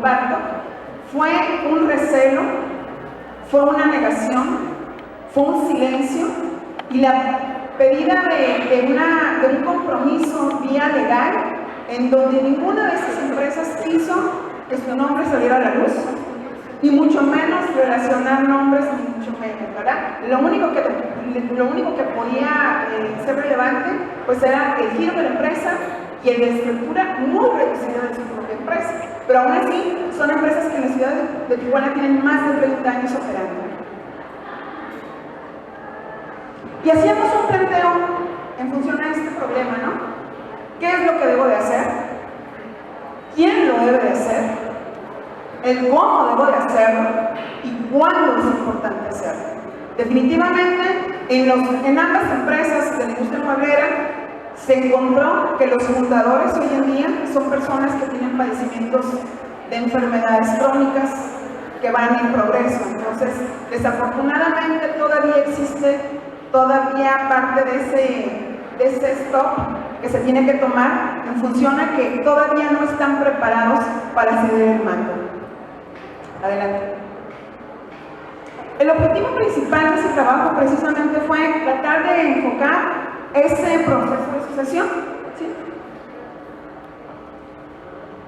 comparto, fue un recelo, fue una negación, fue un silencio y la pedida de un compromiso vía legal en donde ninguna de esas empresas quiso que su nombre saliera a la luz, y mucho menos relacionar nombres, ni mucho menos, ¿verdad? Lo único que podía ser relevante pues era el giro de la empresa y la estructura muy reducida de su propia empresa. Pero aún así, son empresas que en la ciudad de Tijuana tienen más de 30 años operando. Y hacíamos un planteo en función a este problema, ¿no? ¿Qué es lo que debo de hacer? ¿Quién lo debe de hacer? El cómo debo de hacerlo y cuándo es importante hacerlo. Definitivamente, en ambas empresas de la industria mueblera se encontró que los fundadores hoy en día son personas que tienen padecimientos de enfermedades crónicas que van en progreso. Entonces, desafortunadamente todavía existe parte de ese stop que se tiene que tomar en función a que todavía no están preparados para ceder el mando. Adelante. El objetivo principal de ese trabajo precisamente fue tratar de enfocar ese proceso de sucesión, ¿sí?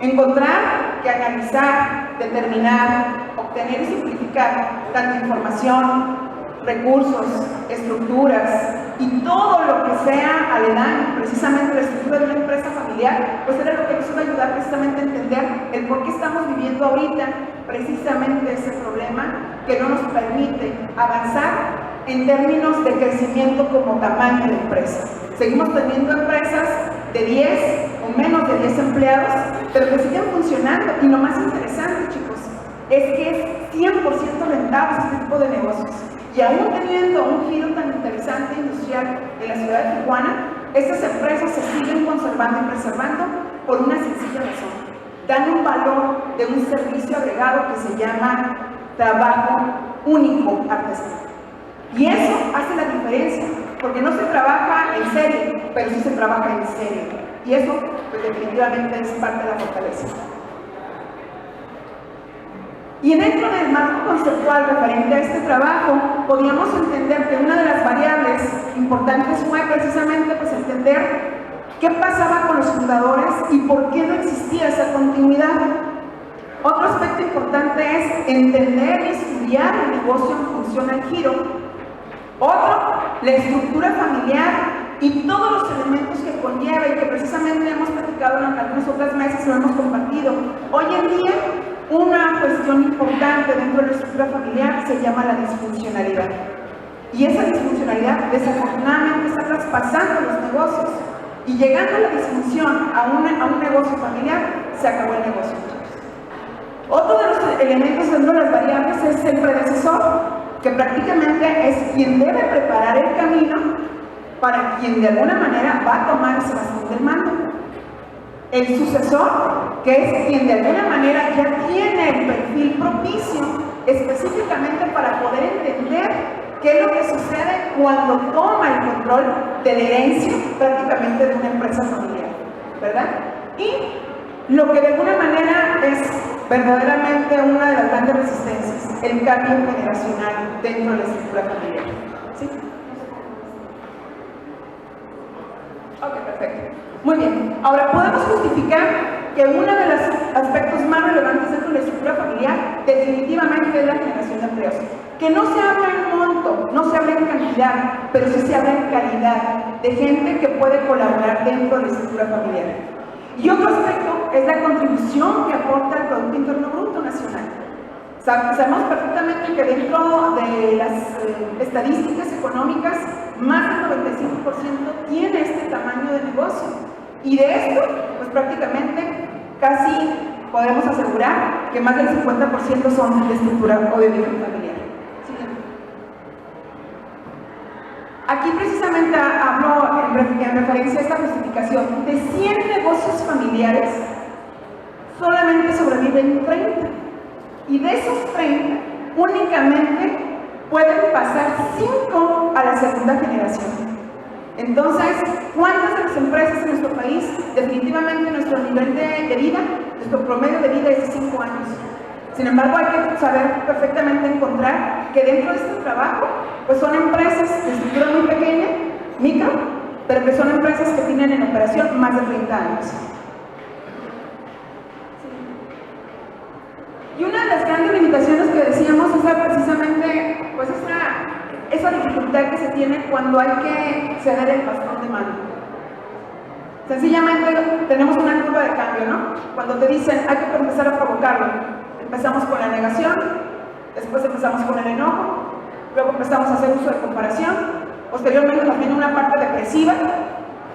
Encontrar que analizar, determinar, obtener y simplificar tanta información, recursos, estructuras y todo lo que sea aledaño, precisamente la estructura de una empresa familiar, pues era lo que nos iba a ayudar precisamente a entender el por qué estamos viviendo ahorita precisamente ese problema que no nos permite avanzar en términos de crecimiento como tamaño de empresa. Seguimos teniendo empresas de 10 o menos de 10 empleados, pero que siguen funcionando. Y lo más interesante, chicos, es que es 100% rentable este tipo de negocios. Y aún teniendo un giro tan interesante industrial en la ciudad de Tijuana, estas empresas se siguen conservando y preservando por una sencilla razón. Dan un valor de un servicio agregado que se llama trabajo único artesanal. Y eso hace la diferencia, porque no se trabaja en serie, pero sí se trabaja en serie. Y eso, pues, definitivamente es parte de la fortaleza. Y dentro del marco conceptual referente a este trabajo, podíamos entender que una de las variables importantes fue precisamente pues, entender qué pasaba con los fundadores y por qué no existía esa continuidad. Otro aspecto importante es entender y estudiar el negocio en función al giro. Otro, la estructura familiar y todos los elementos que conlleva y que precisamente hemos platicado en algunas otras mesas y lo hemos compartido. Hoy en día, una cuestión importante dentro de la estructura familiar se llama la disfuncionalidad. Y esa disfuncionalidad desafortunadamente está traspasando los negocios. Y llegando a la disfunción a un negocio familiar, se acabó el negocio. Otro de los elementos dentro de las variables es el predecesor, que prácticamente es quien debe preparar el camino para quien de alguna manera va a tomar ese bastón del mando. El sucesor, que es quien de alguna manera ya tiene el perfil propicio específicamente para poder entender qué es lo que sucede cuando toma el control de la herencia prácticamente de una empresa familiar, ¿verdad? Y lo que de alguna manera es verdaderamente una de las grandes resistencias, el cambio generacional dentro de la estructura familiar. ¿Sí? Ok, perfecto. Muy bien. Ahora, podemos justificar que uno de los aspectos más relevantes dentro de la estructura familiar definitivamente es la generación de empleos. Que no se habla en monto, no se habla en cantidad, pero sí se habla en calidad de gente que puede colaborar dentro de la estructura familiar. Y otro aspecto es la contribución que aporta al Producto Interno Bruto Nacional. Sabemos perfectamente que dentro de las estadísticas económicas, más del 95% tiene este tamaño de negocio. Y de esto, pues prácticamente casi podemos asegurar que más del 50% son de estructura o de origen familiar. Siguiente. Aquí precisamente hablo en referencia a esta justificación. De 100 negocios familiares, solamente sobreviven 30. Y de esos 30, únicamente pueden pasar 5 a la segunda generación. Entonces, ¿cuántas de las empresas en nuestro país, definitivamente nuestro nivel de vida, nuestro promedio de vida es de 5 años. Sin embargo, hay que saber perfectamente encontrar que dentro de este trabajo, pues son empresas de estructura muy pequeña, micro, pero que son empresas que tienen en operación más de 30 años. Y una de las grandes limitaciones que decíamos es precisamente pues esa dificultad que se tiene cuando hay que ceder el bastón de mano. Sencillamente tenemos una curva de cambio, ¿no? Cuando te dicen hay que empezar a provocarlo, empezamos con la negación, después empezamos con el enojo, luego empezamos a hacer uso de comparación, posteriormente nos viene una parte depresiva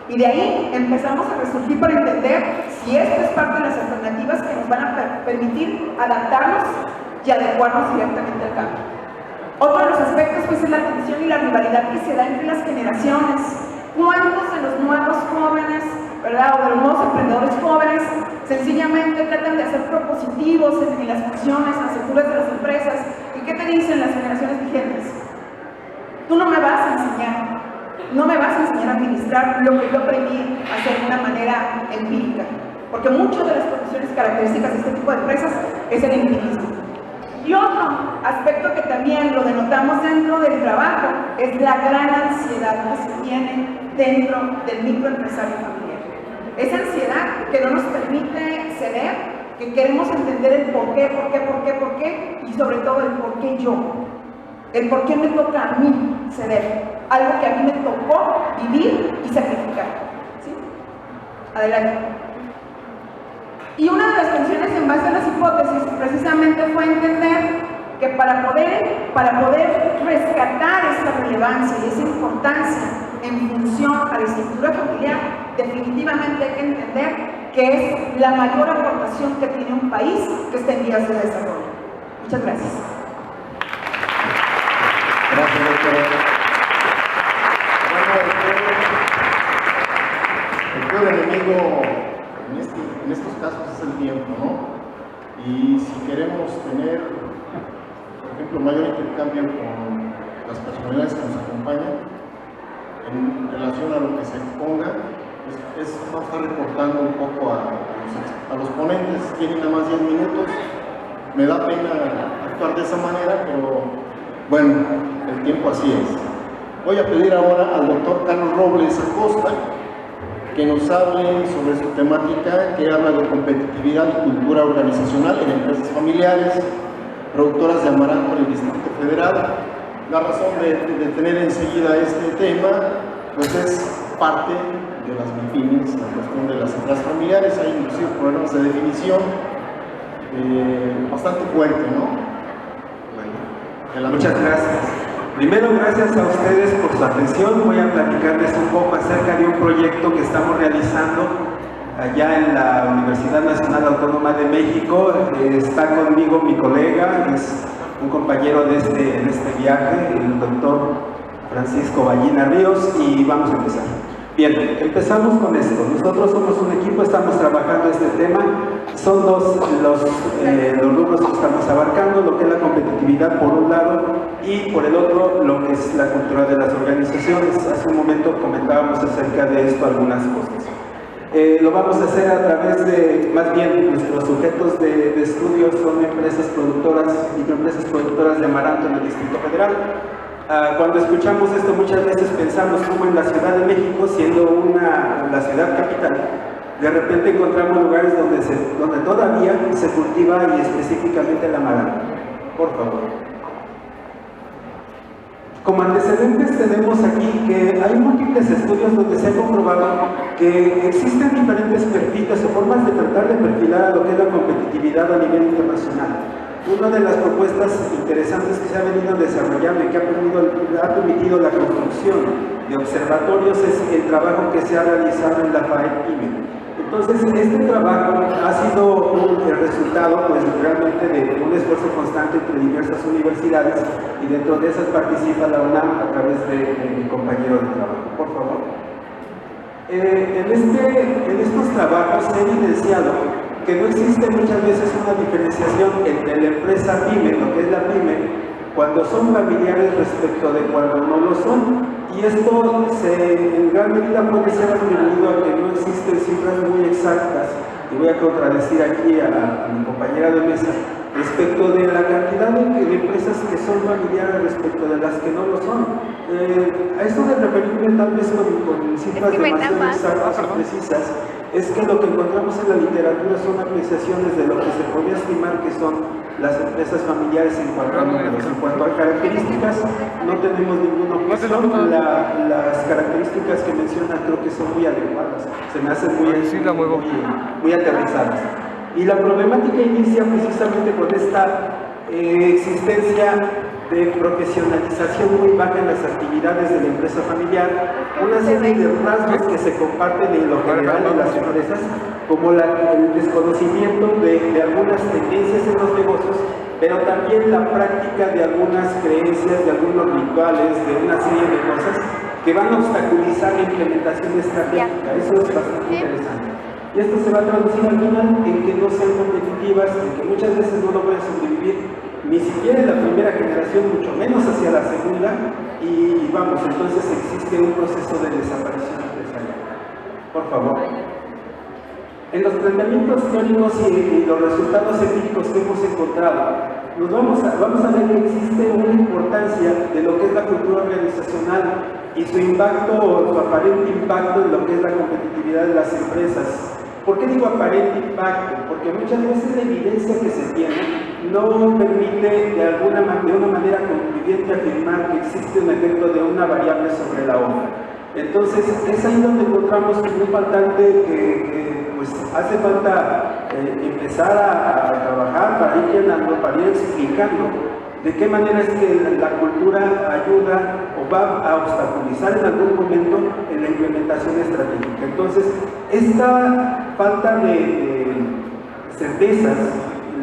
y de ahí empezamos a resurgir para entender si esto es parte de las alternativas que nos van a permitir adaptarnos y adecuarnos directamente al cambio. Otro de los aspectos pues es la tensión y la rivalidad que se da entre las generaciones. ¿Cuántos de los nuevos jóvenes, ¿verdad? O de los nuevos emprendedores jóvenes sencillamente tratan de hacer propositivos en las funciones, en las estructuras de las empresas? ¿Y qué te dicen las generaciones vigentes? Tú no me vas a enseñar, no me vas a enseñar a administrar lo que yo aprendí a hacer de una manera empírica, porque muchas de las profesiones características de este tipo de empresas es el empirismo. Y otro aspecto que también lo denotamos dentro del trabajo es la gran ansiedad que se tiene dentro del microempresario familiar. Esa ansiedad que no nos permite ceder, que queremos entender el por qué, y sobre todo el por qué yo. El por qué me toca a mí ceder, algo que a mí me tocó vivir y sacrificar. ¿Sí? Adelante. Y una de las funciones en base a las hipótesis precisamente fue entender que para poder rescatar esa relevancia y esa importancia en función a la estructura familiar, definitivamente hay que entender que es la mayor aportación que tiene un país que está en vías de desarrollo. Muchas gracias. Gracias, doctora. El peor enemigo en estos casos es el tiempo, ¿no? Y si queremos tener, por ejemplo, mayor intercambio con las personalidades que nos acompañan en relación a lo que se exponga, vamos a estar reportando un poco a los ponentes. Tienen nada más 10 minutos. Me da pena actuar de esa manera, pero bueno, el tiempo así es. Voy a pedir ahora al doctor Carlos Robles Acosta que nos hable sobre su temática, que habla de competitividad y cultura organizacional en empresas familiares, productoras de amaranto en el Distrito Federal. La razón de tener enseguida este tema, pues es parte de las MIPYMES, la cuestión de las empresas familiares. Hay inclusive problemas de definición bastante fuerte, ¿no? Muchas gracias. Primero, gracias a ustedes por su atención. Voy a platicarles un poco acerca de un proyecto que estamos realizando allá en la Universidad Nacional Autónoma de México. Está conmigo mi colega, es un compañero de este viaje, el doctor Francisco Ballina Ríos, y vamos a empezar. Bien, empezamos con esto. Nosotros somos un equipo, estamos trabajando este tema. Son dos los rubros que estamos abarcando, lo que es la competitividad por un lado y por el otro lo que es la cultura de las organizaciones. Hace un momento comentábamos acerca de esto algunas cosas. Lo vamos a hacer a través de, más bien, nuestros sujetos de estudio son empresas productoras, microempresas productoras de amaranto en el Distrito Federal. Cuando escuchamos esto muchas veces pensamos como en la Ciudad de México, siendo la ciudad capital, de repente encontramos lugares donde todavía se cultiva y específicamente el amaranto. Por favor. Como antecedentes tenemos aquí que hay múltiples estudios donde se ha comprobado que existen diferentes perfiles o formas de tratar de perfilar a lo que es la competitividad a nivel internacional. Una de las propuestas interesantes que se ha venido desarrollando y que ha permitido la construcción de observatorios es el trabajo que se ha realizado en la FAEP-PYME. Entonces, este trabajo ha sido el resultado pues, realmente de un esfuerzo constante entre diversas universidades y dentro de esas participa la UNAM a través de mi compañero de trabajo. Por favor. En estos trabajos se ha evidenciado que no existe muchas veces una diferenciación entre la empresa PYME, lo que es la PYME, cuando son familiares respecto de cuando no lo son. Y esto en gran medida puede ser atribuido a que no existen cifras muy exactas y voy a contradecir aquí a mi compañera de mesa, respecto de la cantidad de empresas que son familiares respecto de las que no lo son. A esto de referirme tal vez con cifras demasiado exactas o precisas, es que lo que encontramos en la literatura son apreciaciones de lo que se podría estimar que son las empresas familiares en cuanto a números. En cuanto a características, no tenemos ninguna objeción. Las características que mencionan creo que son muy adecuadas, se me hacen muy aterrizadas. Y la problemática inicia precisamente con esta existencia de profesionalización muy baja en las actividades de la empresa familiar, una serie de rasgos que se comparten en lo general en las empresas, como el desconocimiento de algunas tendencias en los negocios, pero también la práctica de algunas creencias, de algunos rituales, de una serie de cosas que van a obstaculizar la implementación estratégica. Eso es bastante interesante. Y esto se va a traducir al final en que no sean competitivas, en que muchas veces no logren sobrevivir ni siquiera en la primera generación, mucho menos hacia la segunda, y vamos, entonces existe un proceso de desaparición empresarial. Por favor. En los planteamientos teóricos y los resultados empíricos que hemos encontrado, vamos a ver que existe una importancia de lo que es la cultura organizacional y su impacto o su aparente impacto en lo que es la competitividad de las empresas. ¿Por qué digo aparente impacto? Porque muchas veces la evidencia que se tiene no permite de una manera concluyente afirmar que existe un efecto de una variable sobre la otra. Entonces, es ahí donde encontramos un faltante que pues hace falta empezar a trabajar para ir llenando, para ir explicando de qué manera es que la cultura ayuda o va a obstaculizar en algún momento en la implementación estratégica. Entonces, esta falta de certezas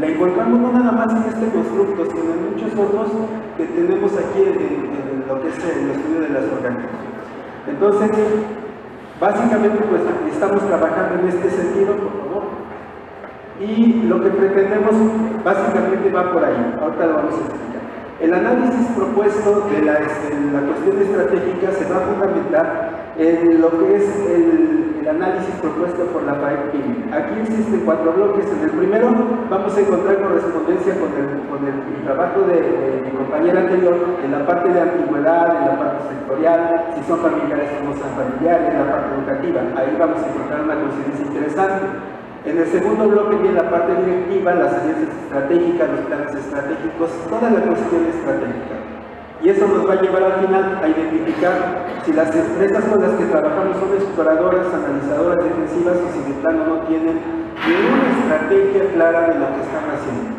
la encontramos no nada más en este constructo, sino en muchos otros que tenemos aquí en lo que es el estudio de las organizaciones. Entonces, básicamente pues estamos trabajando en este sentido, por favor, y lo que pretendemos básicamente va por ahí. Ahorita lo vamos a explicar. El análisis propuesto de la cuestión estratégica se va a fundamentar en lo que es el análisis propuesto por la FAEP. Aquí existen 4 bloques. En el primero vamos a encontrar correspondencia con el trabajo de mi compañera anterior en la parte de antigüedad, en la parte sectorial, si son familiares o no son familiares, en la parte educativa. Ahí vamos a encontrar una coincidencia interesante. En el segundo bloque viene la parte directiva, las alianzas estratégicas, los planes estratégicos, toda la cuestión estratégica. Y eso nos va a llevar al final a identificar si las empresas con las que trabajamos son exploradoras, analizadoras, defensivas o si de plano no tienen ninguna estrategia clara de lo que están haciendo.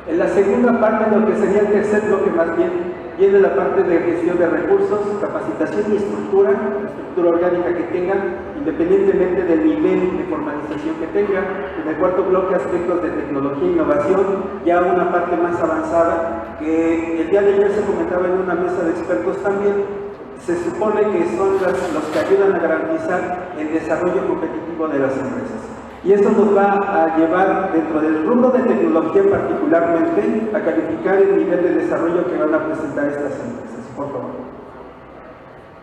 En la segunda parte, lo que sería el tercer bloque más bien, viene la parte de gestión de recursos, capacitación y estructura orgánica que tengan, independientemente del nivel de formalización que tengan. En el cuarto bloque, aspectos de tecnología e innovación, ya una parte más avanzada, que el día de ayer se comentaba en una mesa de expertos también, se supone que son los que ayudan a garantizar el desarrollo competitivo de las empresas. Y esto nos va a llevar, dentro del rubro de tecnología particularmente, a calificar el nivel de desarrollo que van a presentar estas empresas. Por favor.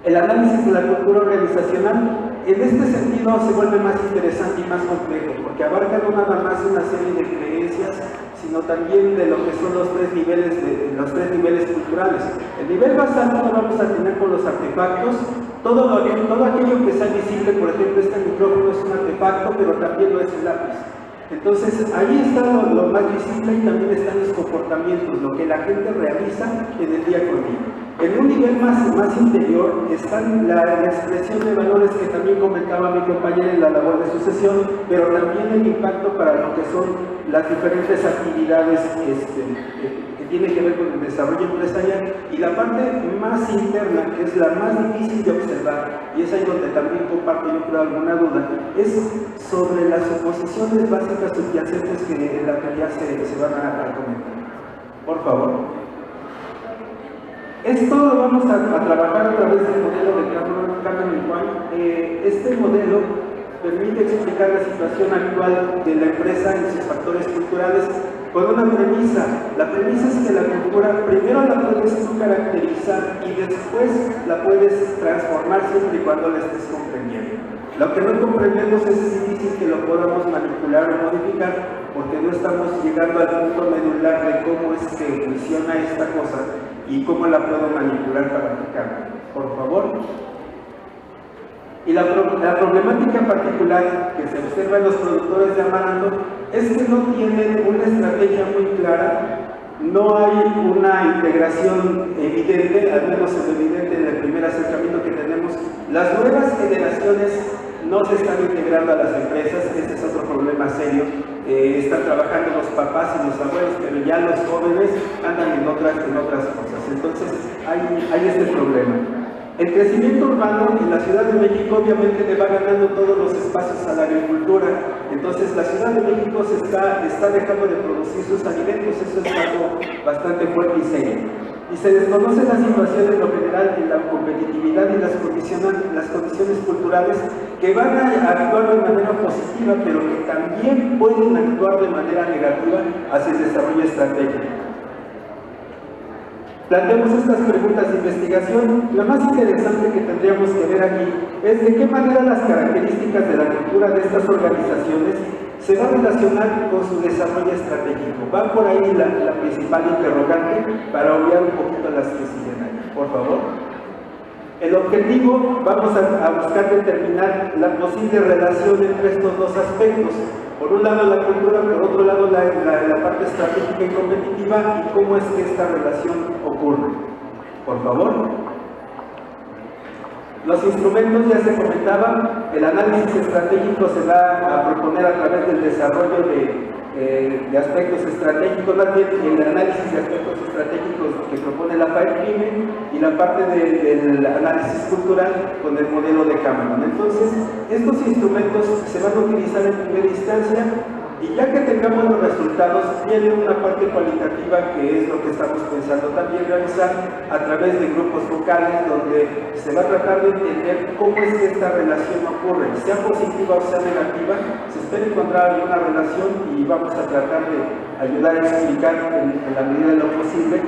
El análisis de la cultura organizacional, en este sentido, se vuelve más interesante y más complejo, porque abarca no nada más una serie de creencias, sino también de lo que son los tres niveles culturales. El nivel basal lo vamos a tener con los artefactos, todo aquello que sea visible. Por ejemplo, este micrófono es un artefacto, pero también lo es el lápiz. Entonces, ahí está lo más visible y también están los comportamientos, lo que la gente realiza en el día con día. En un nivel más interior está la expresión de valores que también comentaba mi compañera en la labor de sucesión, pero también el impacto para lo que son las diferentes actividades que tienen que ver con el desarrollo empresarial. Y la parte más interna, que es la más difícil de observar, y es ahí donde también comparto yo creo alguna duda, es sobre las oposiciones básicas subyacentes que en la teoría se van a comentar. Por favor. Esto lo vamos a trabajar a través del modelo de Kahneman y Wang. Este modelo permite explicar la situación actual de la empresa en sus factores culturales con una premisa. La premisa es que la cultura primero la puedes tú caracterizar y después la puedes transformar siempre y cuando la estés comprendiendo. Lo que no comprendemos es difícil que lo podamos manipular o modificar porque no estamos llegando al punto medular de cómo es que funciona esta cosa y cómo la puedo manipular para aplicarla. Por favor. Y la problemática particular que se observa en los productores de amaranto es que no tienen una estrategia muy clara, no hay una integración evidente, al menos es evidente en el primer acercamiento que tenemos. Las nuevas generaciones no se están integrando a las empresas, este es otro problema serio. Están trabajando los papás y los abuelos, pero ya los jóvenes andan en otras cosas. Entonces hay este problema. El crecimiento urbano en la Ciudad de México obviamente le va ganando todos los espacios a la agricultura. Entonces la Ciudad de México se está dejando de producir sus alimentos, eso es algo bastante fuerte y serio. Y se desconoce la situación en lo general en la competitividad y las condiciones culturales que van a actuar de manera positiva, pero que también pueden actuar de manera negativa hacia el desarrollo estratégico. Planteamos estas preguntas de investigación. Lo más interesante que tendríamos que ver aquí es de qué manera las características de la cultura de estas organizaciones se van a relacionar con su desarrollo estratégico. Va por ahí la principal interrogante para obviar un poquito las que siguen ahí. Por favor. El objetivo, vamos a buscar determinar la posible relación entre estos dos aspectos. Por un lado la cultura, por otro lado la parte estratégica y competitiva, y cómo es que esta relación ocurre. Por favor. Los instrumentos ya se comentaba, el análisis estratégico se va a proponer a través del desarrollo de aspectos estratégicos, más bien el análisis de aspectos estratégicos que propone la FAEPRIME y la parte del análisis cultural con el modelo de Cameron. Entonces, estos instrumentos se van a utilizar en primera instancia y ya que tengamos los resultados, viene una parte cualitativa que es lo que estamos pensando también realizar a través de grupos focales donde se va a tratar de entender cómo es que esta relación ocurre, sea positiva o sea negativa. Se espera encontrar alguna relación y vamos a tratar de ayudar a explicar en la medida de lo posible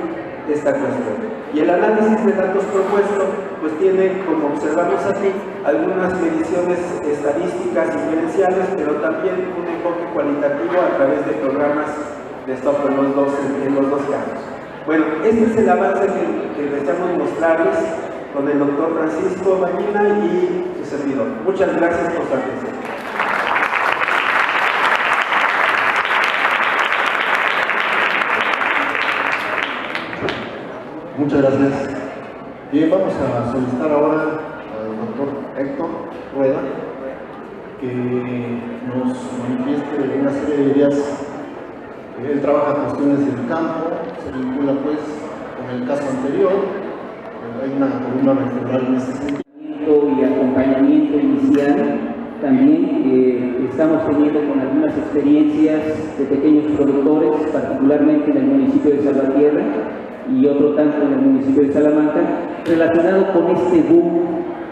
esta cuestión. Y el análisis de datos propuesto pues tiene, como observamos aquí, algunas mediciones estadísticas inferenciales, pero también un enfoque cualitativo a través de programas de software en los dos campos. Bueno, este es el avance que deseamos mostrarles con el doctor Francisco Ballina y su servidor. Muchas gracias por su atención. Muchas gracias. Bien, vamos a solicitar ahora al doctor Héctor Rueda que nos manifieste una serie de ideas. Él trabaja cuestiones del campo, se vincula pues con el caso anterior. Hay una columna vertebral en este sentido. Y acompañamiento inicial. También estamos teniendo con algunas experiencias de pequeños productores, particularmente en el municipio de Salvatierra y otro tanto en el municipio de Salamanca, relacionado con este boom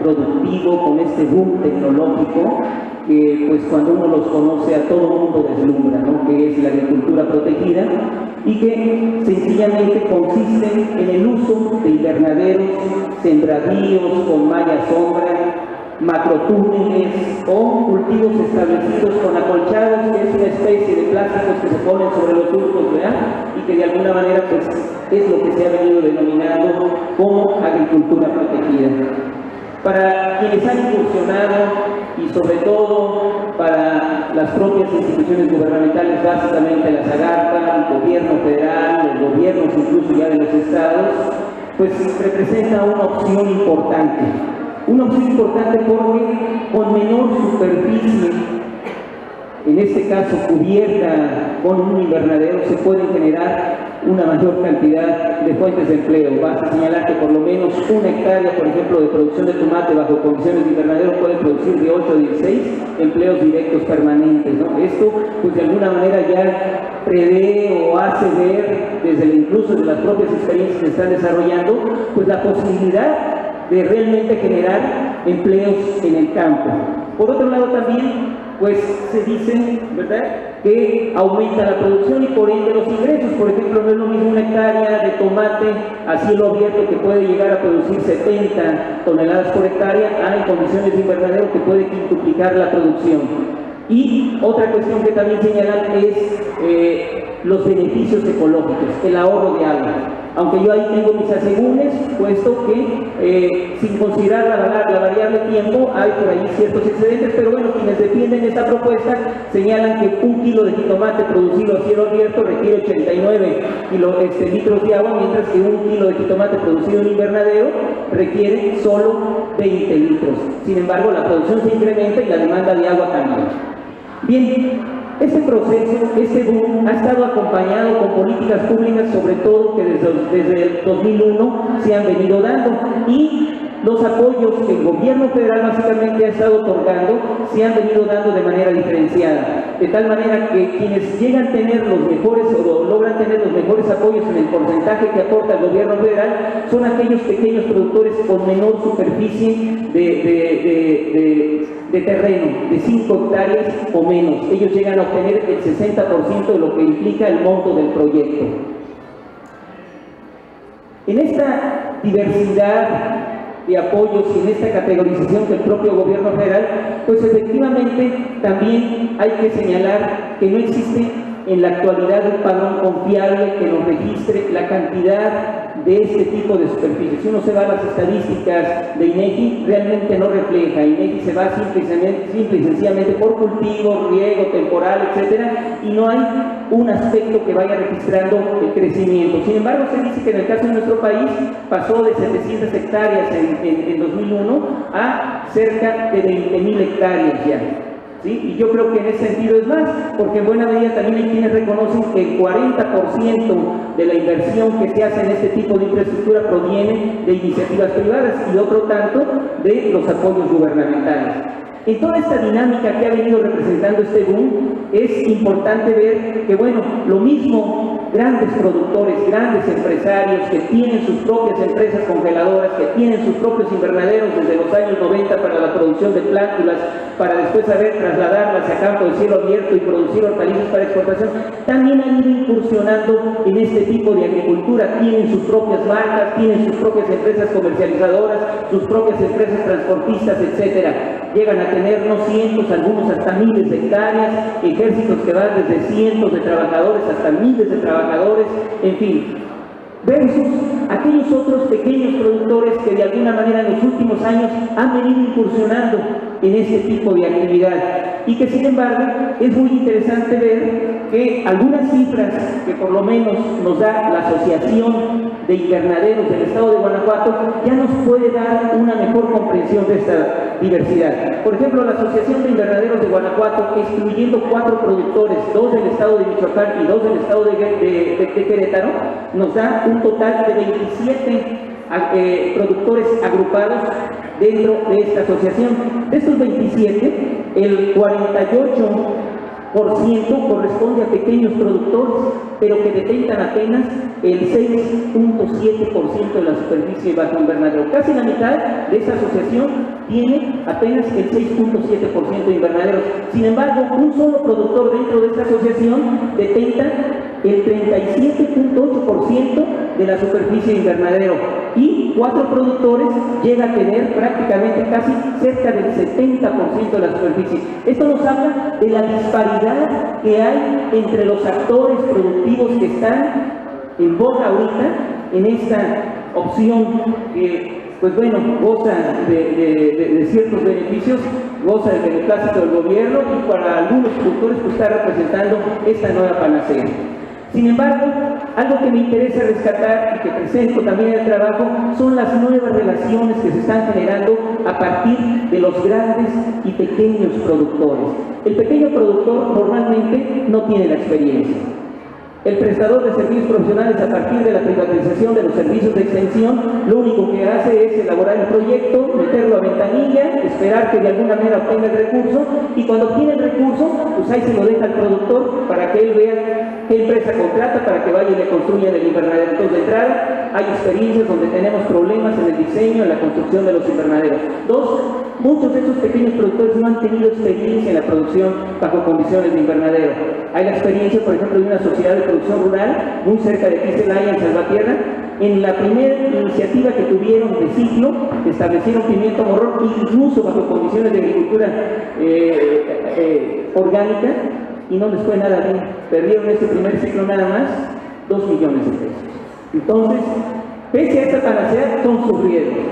productivo, con este boom tecnológico, que pues cuando uno los conoce a todo el mundo deslumbra, ¿no? Que es la agricultura protegida y que sencillamente consiste en el uso de invernaderos, sembradíos con malla sombra, macrotúneles o cultivos establecidos con acolchados, que es una especie de plásticos que se ponen sobre los surcos, ¿verdad? Y que de alguna manera pues es lo que se ha venido denominando como agricultura protegida. Para quienes han incursionado y sobre todo para las propias instituciones gubernamentales, básicamente la SAGARPA, el gobierno federal, los gobiernos incluso ya de los estados, pues representa una opción importante. Una opción importante porque con menor superficie, en este caso cubierta con un invernadero, se pueden generar una mayor cantidad de fuentes de empleo. Vas a señalar que por lo menos una hectárea, por ejemplo, de producción de tomate bajo condiciones de invernadero puede producir de 8 a 16 empleos directos permanentes, ¿no? Esto, pues de alguna manera ya prevé o hace ver, desde incluso de las propias experiencias que están desarrollando, pues la posibilidad de realmente generar empleos en el campo. Por otro lado también, pues se dice, ¿verdad?, que aumenta la producción y por ende los ingresos. Por ejemplo, no es lo mismo una hectárea de tomate a cielo abierto que puede llegar a producir 70 toneladas por hectárea a en condiciones de invernadero que puede quintuplicar la producción. Y otra cuestión que también señalan es los beneficios ecológicos, el ahorro de agua. Aunque yo ahí tengo mis asegúnes, puesto que sin considerar la variable tiempo hay por ahí ciertos excedentes, pero bueno, quienes defienden esta propuesta señalan que 1 kilo de jitomate producido a cielo abierto requiere 89 litros de agua, mientras que 1 kilo de jitomate producido en invernadero requiere solo 20 litros. Sin embargo, la producción se incrementa y la demanda de agua también. Bien. Este proceso, este boom, ha estado acompañado con políticas públicas, sobre todo que desde el 2001 se han venido dando, y los apoyos que el gobierno federal básicamente ha estado otorgando se han venido dando de manera diferenciada, de tal manera que quienes llegan a tener los mejores o logran tener los mejores apoyos en el porcentaje que aporta el gobierno federal son aquellos pequeños productores con menor superficie de terreno, de 5 hectáreas o menos. Ellos llegan a obtener el 60% de lo que implica el monto del proyecto. En esta diversidad de apoyos y en esta categorización del propio gobierno federal, pues efectivamente también hay que señalar que no existe en la actualidad un padrón confiable que nos registre la cantidad de este tipo de superficies. Si uno se va a las estadísticas de INEGI, realmente no refleja. INEGI se va simple y sencillamente por cultivo, riego, temporal, etcétera, y no hay un aspecto que vaya registrando el crecimiento. Sin embargo, se dice que en el caso de nuestro país pasó de 700 hectáreas en 2001 a cerca de 20.000 hectáreas ya. ¿Sí? Y yo creo que en ese sentido es más, porque en buena medida también hay quienes reconocen que el 40% de la inversión que se hace en este tipo de infraestructura proviene de iniciativas privadas y otro tanto de los apoyos gubernamentales. En toda esta dinámica que ha venido representando este boom, es importante ver que, bueno, lo mismo grandes productores, grandes empresarios que tienen sus propias empresas congeladoras, que tienen sus propios invernaderos desde los años 90 para la producción de plántulas, para después saber trasladarlas a campo de cielo abierto y producir hortalizas para exportación, también han ido incursionando en este tipo de agricultura. Tienen sus propias marcas, tienen sus propias empresas comercializadoras, sus propias empresas transportistas, etcétera. Llegan a tener no cientos, algunos hasta miles de hectáreas, ejércitos que van desde cientos de trabajadores hasta miles de trabajadores, en fin, versus aquellos otros pequeños productores que de alguna manera en los últimos años han venido incursionando en este tipo de actividad y que sin embargo es muy interesante ver que algunas cifras que por lo menos nos da la Asociación de Invernaderos del Estado de Guanajuato ya nos puede dar una mejor comprensión de esta diversidad. Por ejemplo, la Asociación de Invernaderos de Guanajuato, excluyendo 4 productores, 2 del Estado de Michoacán y 2 del Estado de Querétaro, nos da un total de 27 productores agrupados dentro de esta asociación. De estos 27, el 48% corresponde a pequeños productores, pero que detentan apenas el 6.7% de la superficie bajo invernadero. Casi la mitad de esa asociación tiene apenas el 6.7% de invernaderos. Sin embargo, un solo productor dentro de esta asociación detenta el 37.8% de la superficie de invernadero y 4 productores llegan a tener prácticamente casi cerca del 70% de la superficie. Esto nos habla de la disparidad que hay entre los actores productivos que están en boga ahorita en esta opción que, pues bueno, goza de ciertos beneficios, goza del beneplácito del gobierno y para algunos productores pues está representando esta nueva panacea. Sin embargo, algo que me interesa rescatar y que presento también en el trabajo son las nuevas relaciones que se están generando a partir de los grandes y pequeños productores. El pequeño productor normalmente no tiene la experiencia. El prestador de servicios profesionales, a partir de la privatización de los servicios de extensión, lo único que hace es elaborar el proyecto, meterlo a ventanilla, esperar que de alguna manera obtenga el recurso, y cuando obtiene el recurso, pues ahí se lo deja al productor para que él vea qué empresa contrata para que vaya y le construya el invernadero. Entonces, de entrada, hay experiencias donde tenemos problemas en el diseño, en la construcción de los invernaderos. Dos, muchos de esos pequeños productores no han tenido experiencia en la producción bajo condiciones de invernadero. Hay la experiencia, por ejemplo, de una sociedad de producción rural muy cerca de aquí, Celaya, en Salvatierra. En la primera iniciativa que tuvieron de ciclo, establecieron pimiento morrón, incluso bajo condiciones de agricultura orgánica, y no les fue nada bien. Perdieron este primer ciclo nada más 2 millones de pesos. Entonces, pese a esta panacea, son sus riesgos.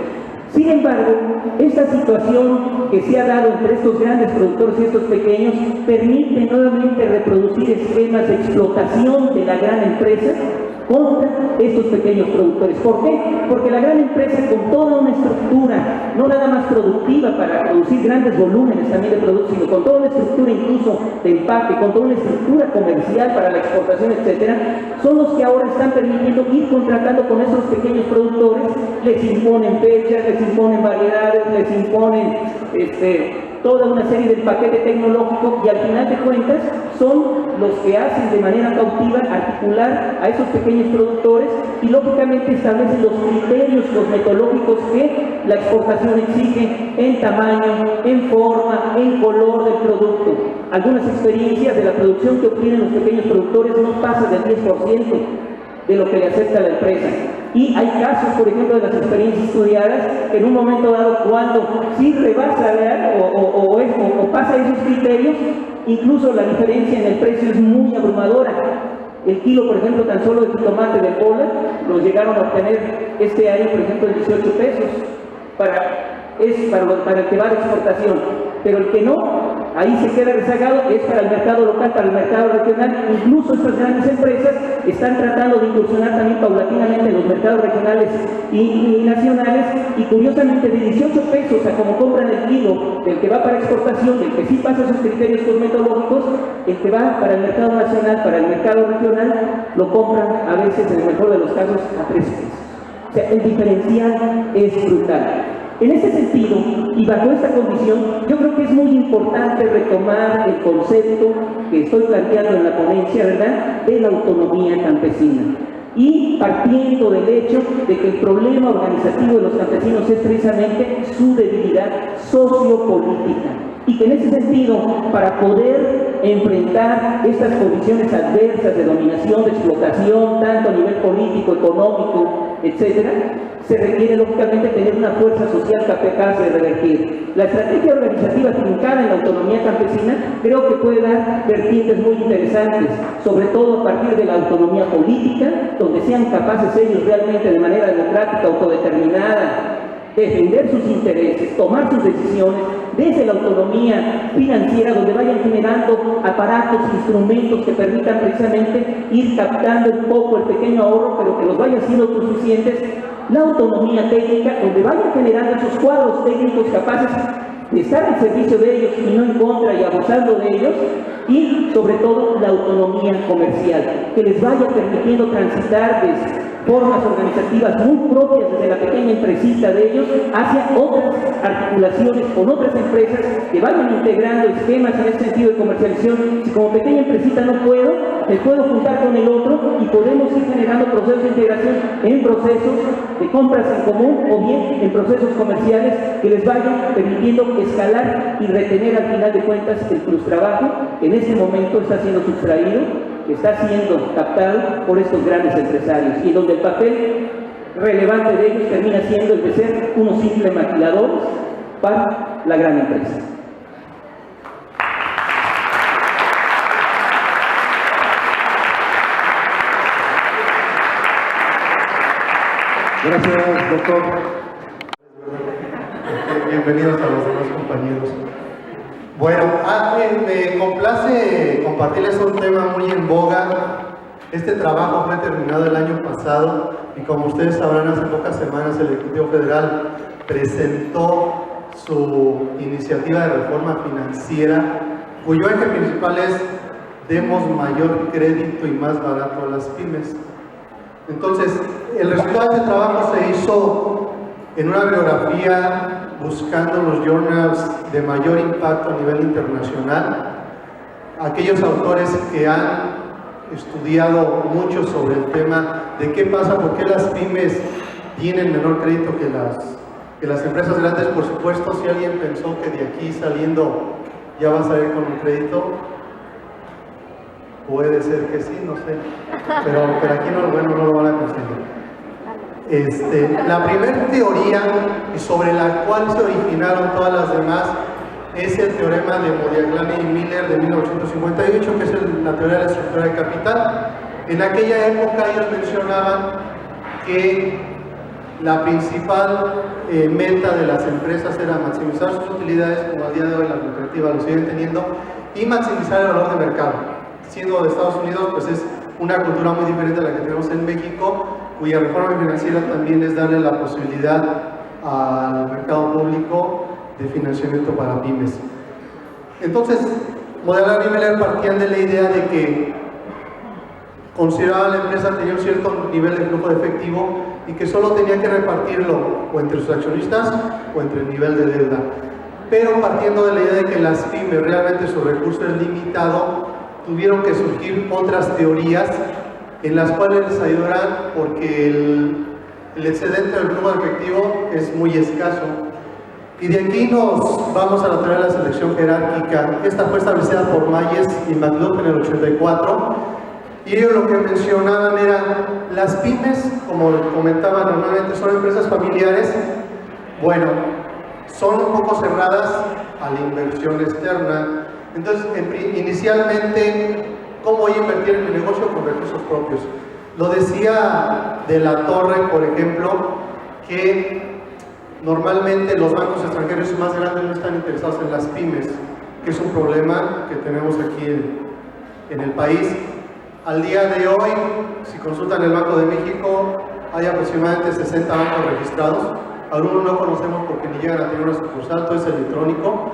Sin embargo, esta situación que se ha dado entre estos grandes productores y estos pequeños permite nuevamente reproducir esquemas de explotación de la gran empresa contra estos pequeños productores. ¿Por qué? Porque la gran empresa, con toda una estructura, no nada más productiva para producir grandes volúmenes también de productos, sino con toda una estructura incluso de empaque, con toda una estructura comercial para la exportación, etcétera, son los que ahora están permitiendo ir contratando con esos pequeños productores, les imponen fechas, les imponen variedades, les imponen toda una serie del paquete tecnológico, y al final de cuentas son los que hacen de manera cautiva articular a esos pequeños productores, y lógicamente establecen los criterios cosmetológicos que la exportación exige en tamaño, en forma, en color del producto. Algunas experiencias de la producción que obtienen los pequeños productores no pasan del 10% de lo que le acepta la empresa. Y hay casos, por ejemplo, de las experiencias estudiadas, que en un momento dado, cuando sí rebasa o pasa esos criterios, incluso la diferencia en el precio es muy abrumadora. El kilo, por ejemplo, tan solo de jitomate de Pola, lo llegaron a obtener este año, por ejemplo, en 18 pesos para el que va de exportación. Pero el que no, ahí se queda rezagado, es para el mercado local, para el mercado regional. Incluso estas grandes empresas están tratando de incursionar también paulatinamente en los mercados regionales y nacionales, y curiosamente de 18 pesos a como compran el kilo del que va para exportación, del que sí pasa sus criterios cosmetológicos, el que va para el mercado nacional, para el mercado regional, lo compran a veces, en el mejor de los casos, a 3 pesos. O sea, el diferencial es brutal. En ese sentido, y bajo esta condición, yo creo que es muy importante retomar el concepto que estoy planteando en la ponencia, ¿verdad?, de la autonomía campesina. Y partiendo del hecho de que el problema organizativo de los campesinos es precisamente su debilidad sociopolítica. Y que en ese sentido, para poder enfrentar estas condiciones adversas de dominación, de explotación, tanto a nivel político, económico, etcétera, se requiere lógicamente tener una fuerza social capaz de revertir. La estrategia organizativa trincada en la autonomía campesina creo que puede dar vertientes muy interesantes, sobre todo a partir de la autonomía política, donde sean capaces ellos realmente de manera democrática, autodeterminada, defender sus intereses, tomar sus decisiones, desde la autonomía financiera, donde vayan generando aparatos, instrumentos que permitan precisamente ir captando un poco el pequeño ahorro, pero que los vaya siendo autosuficientes. La autonomía técnica, donde vayan generando esos cuadros técnicos capaces de estar al servicio de ellos y no en contra y abusando de ellos. Y sobre todo la autonomía comercial, que les vaya permitiendo transitar desde formas organizativas muy propias desde la pequeña empresita de ellos hacia otras articulaciones con otras empresas que vayan integrando esquemas en ese sentido de comercialización. Si como pequeña empresita no puedo, me puedo juntar con el otro y podemos ir generando procesos de integración en procesos de compras en común o bien en procesos comerciales que les vayan permitiendo escalar y retener al final de cuentas el plustrabajo que en este momento está siendo sustraído, que está siendo captado por estos grandes empresarios, y donde el papel relevante de ellos termina siendo el de ser unos simples maquiladores para la gran empresa. Gracias, doctor. Bienvenidos a los demás compañeros. Bueno, me complace compartirles un tema muy en boga. Este trabajo fue terminado el año pasado y como ustedes sabrán, hace pocas semanas el Ejecutivo Federal presentó su iniciativa de reforma financiera, cuyo eje principal es demos mayor crédito y más barato a las pymes. Entonces, el resultado de este trabajo se hizo en una bibliografía buscando los journals de mayor impacto a nivel internacional, aquellos autores que han estudiado mucho sobre el tema de qué pasa, por qué las pymes tienen menor crédito que las empresas grandes. Por supuesto, si alguien pensó que de aquí saliendo ya va a salir con un crédito, puede ser que sí, no sé, pero aquí no lo van a conseguir. La primera teoría sobre la cual se originaron todas las demás es el teorema de Modigliani y Miller de 1858, que es la teoría de la estructura de capital. En aquella época ellos mencionaban que la principal meta de las empresas era maximizar sus utilidades, como al día de hoy las lucrativas lo siguen teniendo, y maximizar el valor de mercado. Siendo de Estados Unidos, pues es una cultura muy diferente a la que tenemos en México, cuya reforma financiera también es darle la posibilidad al mercado público de financiamiento para pymes. Entonces, Modigliani y Miller partían de la idea de que consideraban la empresa tenía un cierto nivel de flujo de efectivo y que solo tenía que repartirlo o entre sus accionistas o entre el nivel de deuda. Pero partiendo de la idea de que las pymes realmente su recurso es limitado, tuvieron que surgir otras teorías en las cuales les ayudarán, porque el excedente del flujo de efectivo es muy escaso. Y de aquí nos vamos a la teoría de la selección jerárquica. Esta fue establecida por Mayes y McLuhan en el 84. Y ellos lo que mencionaban era, las pymes, como comentaban normalmente, son empresas familiares, bueno, son un poco cerradas a la inversión externa. Entonces, inicialmente, ¿cómo voy a invertir en mi negocio? Con recursos propios. Lo decía de la Torre, por ejemplo, que normalmente los bancos extranjeros más grandes no están interesados en las pymes, que es un problema que tenemos aquí en el país. Al día de hoy, si consultan el Banco de México, hay aproximadamente 60 bancos registrados. Algunos no conocemos porque ni llegan a tener una sucursal, todo es electrónico.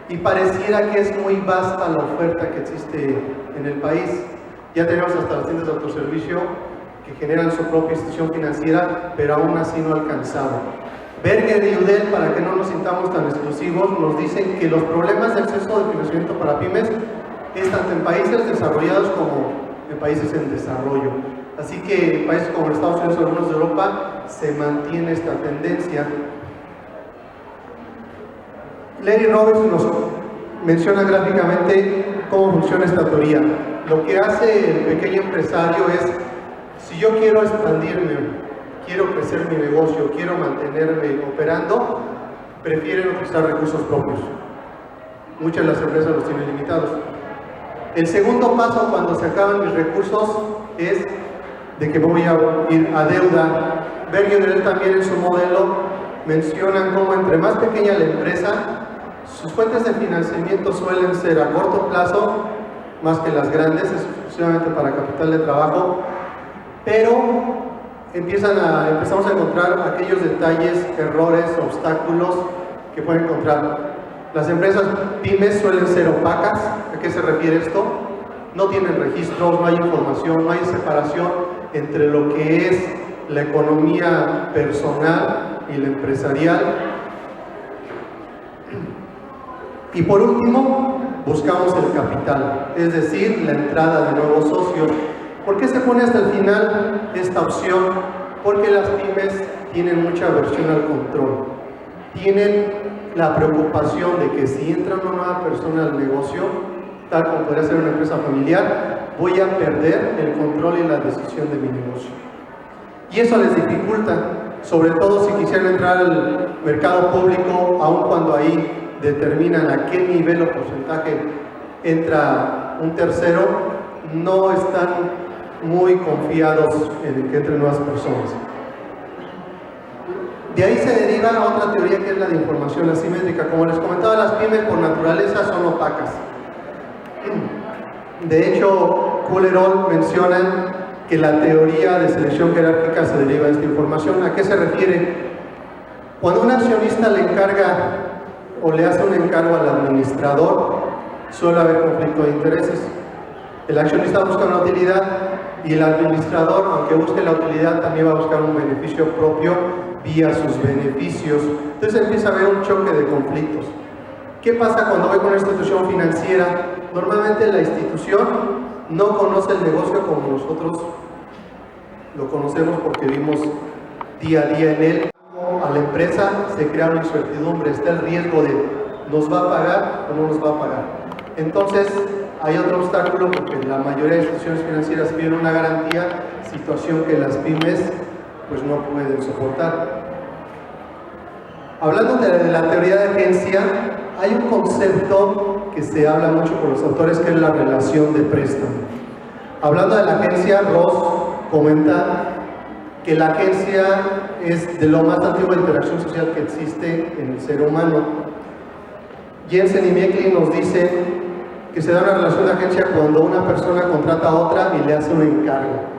Y pareciera que es muy vasta la oferta que existe en el país. Ya tenemos hasta las tiendas de autoservicio que generan su propia institución financiera, pero aún así no ha alcanzado. Berger y Udell, para que no nos sintamos tan exclusivos, nos dicen que los problemas de acceso de financiamiento para pymes es tanto en países desarrollados como en países en desarrollo. Así que en países como Estados Unidos o algunos de Europa se mantiene esta tendencia. Larry Roberts nos menciona gráficamente cómo funciona esta teoría. Lo que hace el pequeño empresario es, si yo quiero expandirme, quiero crecer mi negocio, quiero mantenerme operando, prefieren utilizar recursos propios. Muchas de las empresas los tienen limitados. El segundo paso, cuando se acaban mis recursos, es de que voy a ir a deuda. Berger y Udell también en su modelo mencionan cómo entre más pequeña la empresa, sus fuentes de financiamiento suelen ser a corto plazo, más que las grandes, exclusivamente para capital de trabajo, pero empezamos a encontrar aquellos detalles, errores, obstáculos que pueden encontrar. Las empresas pymes suelen ser opacas. ¿A qué se refiere esto? No tienen registros, no hay información, no hay separación entre lo que es la economía personal y la empresarial. Y por último, buscamos el capital, es decir, la entrada de nuevos socios. ¿Por qué se pone hasta el final esta opción? Porque las pymes tienen mucha aversión al control. Tienen la preocupación de que si entra una nueva persona al negocio, tal como podría ser una empresa familiar, voy a perder el control y la decisión de mi negocio. Y eso les dificulta, sobre todo si quisieran entrar al mercado público, aun cuando ahí determinan a qué nivel o porcentaje entra un tercero, no están muy confiados en que entren nuevas personas. De ahí se deriva otra teoría que es la de información asimétrica. Como les comentaba, las pymes por naturaleza son opacas. De hecho, Kuhlerol menciona que la teoría de selección jerárquica se deriva de esta información. ¿A qué se refiere? Cuando un accionista le encarga o le hace un encargo al administrador, suele haber conflicto de intereses. El accionista busca una utilidad y el administrador, aunque busque la utilidad, también va a buscar un beneficio propio vía sus beneficios. Entonces empieza a haber un choque de conflictos. ¿Qué pasa cuando voy con una institución financiera? Normalmente la institución no conoce el negocio como nosotros lo conocemos porque vivimos día a día en él. A la empresa se crea una incertidumbre, está el riesgo de ¿nos va a pagar o no nos va a pagar? Entonces hay otro obstáculo porque la mayoría de instituciones financieras piden una garantía, situación que las pymes pues no pueden soportar. Hablando de la teoría de agencia, hay un concepto que se habla mucho por los autores que es la relación de préstamo. Hablando de la agencia, Ross comenta que la agencia es de lo más antiguo de interacción social que existe en el ser humano. Jensen y Mecklin nos dicen que se da una relación de agencia cuando una persona contrata a otra y le hace un encargo.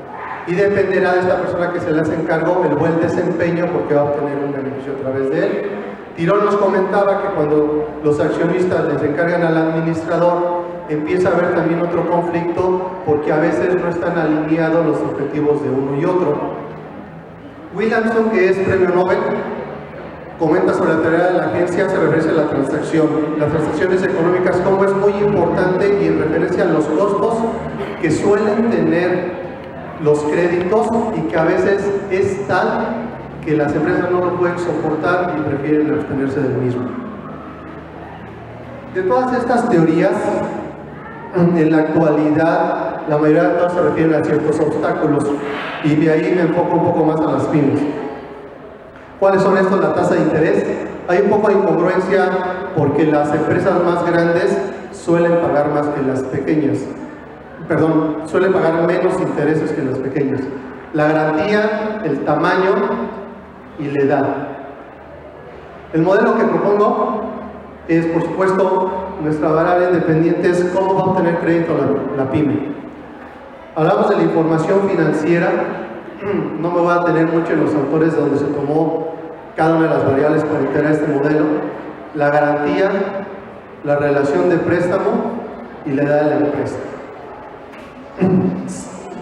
Y dependerá de esta persona que se le hace encargo el buen desempeño porque va a obtener un beneficio a través de él. Tirón nos comentaba que cuando los accionistas les encargan al administrador, empieza a haber también otro conflicto porque a veces no están alineados los objetivos de uno y otro. Williamson, que es premio Nobel, comenta sobre la teoría de la agencia, se refiere a la transacción. Las transacciones económicas, como es muy importante y en referencia a los costos que suelen tener los créditos y que a veces es tal que las empresas no lo pueden soportar y prefieren abstenerse del mismo. De todas estas teorías, en la actualidad, la mayoría de todas se refieren a ciertos obstáculos y de ahí me enfoco un poco más a las pymes. ¿Cuáles son estos? La tasa de interés. Hay un poco de incongruencia porque las empresas más grandes suelen pagar más que las pequeñas. Perdón, suelen pagar menos intereses que las pequeñas. La garantía, el tamaño y la edad. El modelo que propongo es, por supuesto, nuestra variable independiente es cómo va a obtener crédito la pyme. Hablamos de la información financiera, no me voy a detener mucho en los autores donde se tomó cada una de las variables para integrar este modelo, la garantía, la relación de préstamo y la edad de la empresa.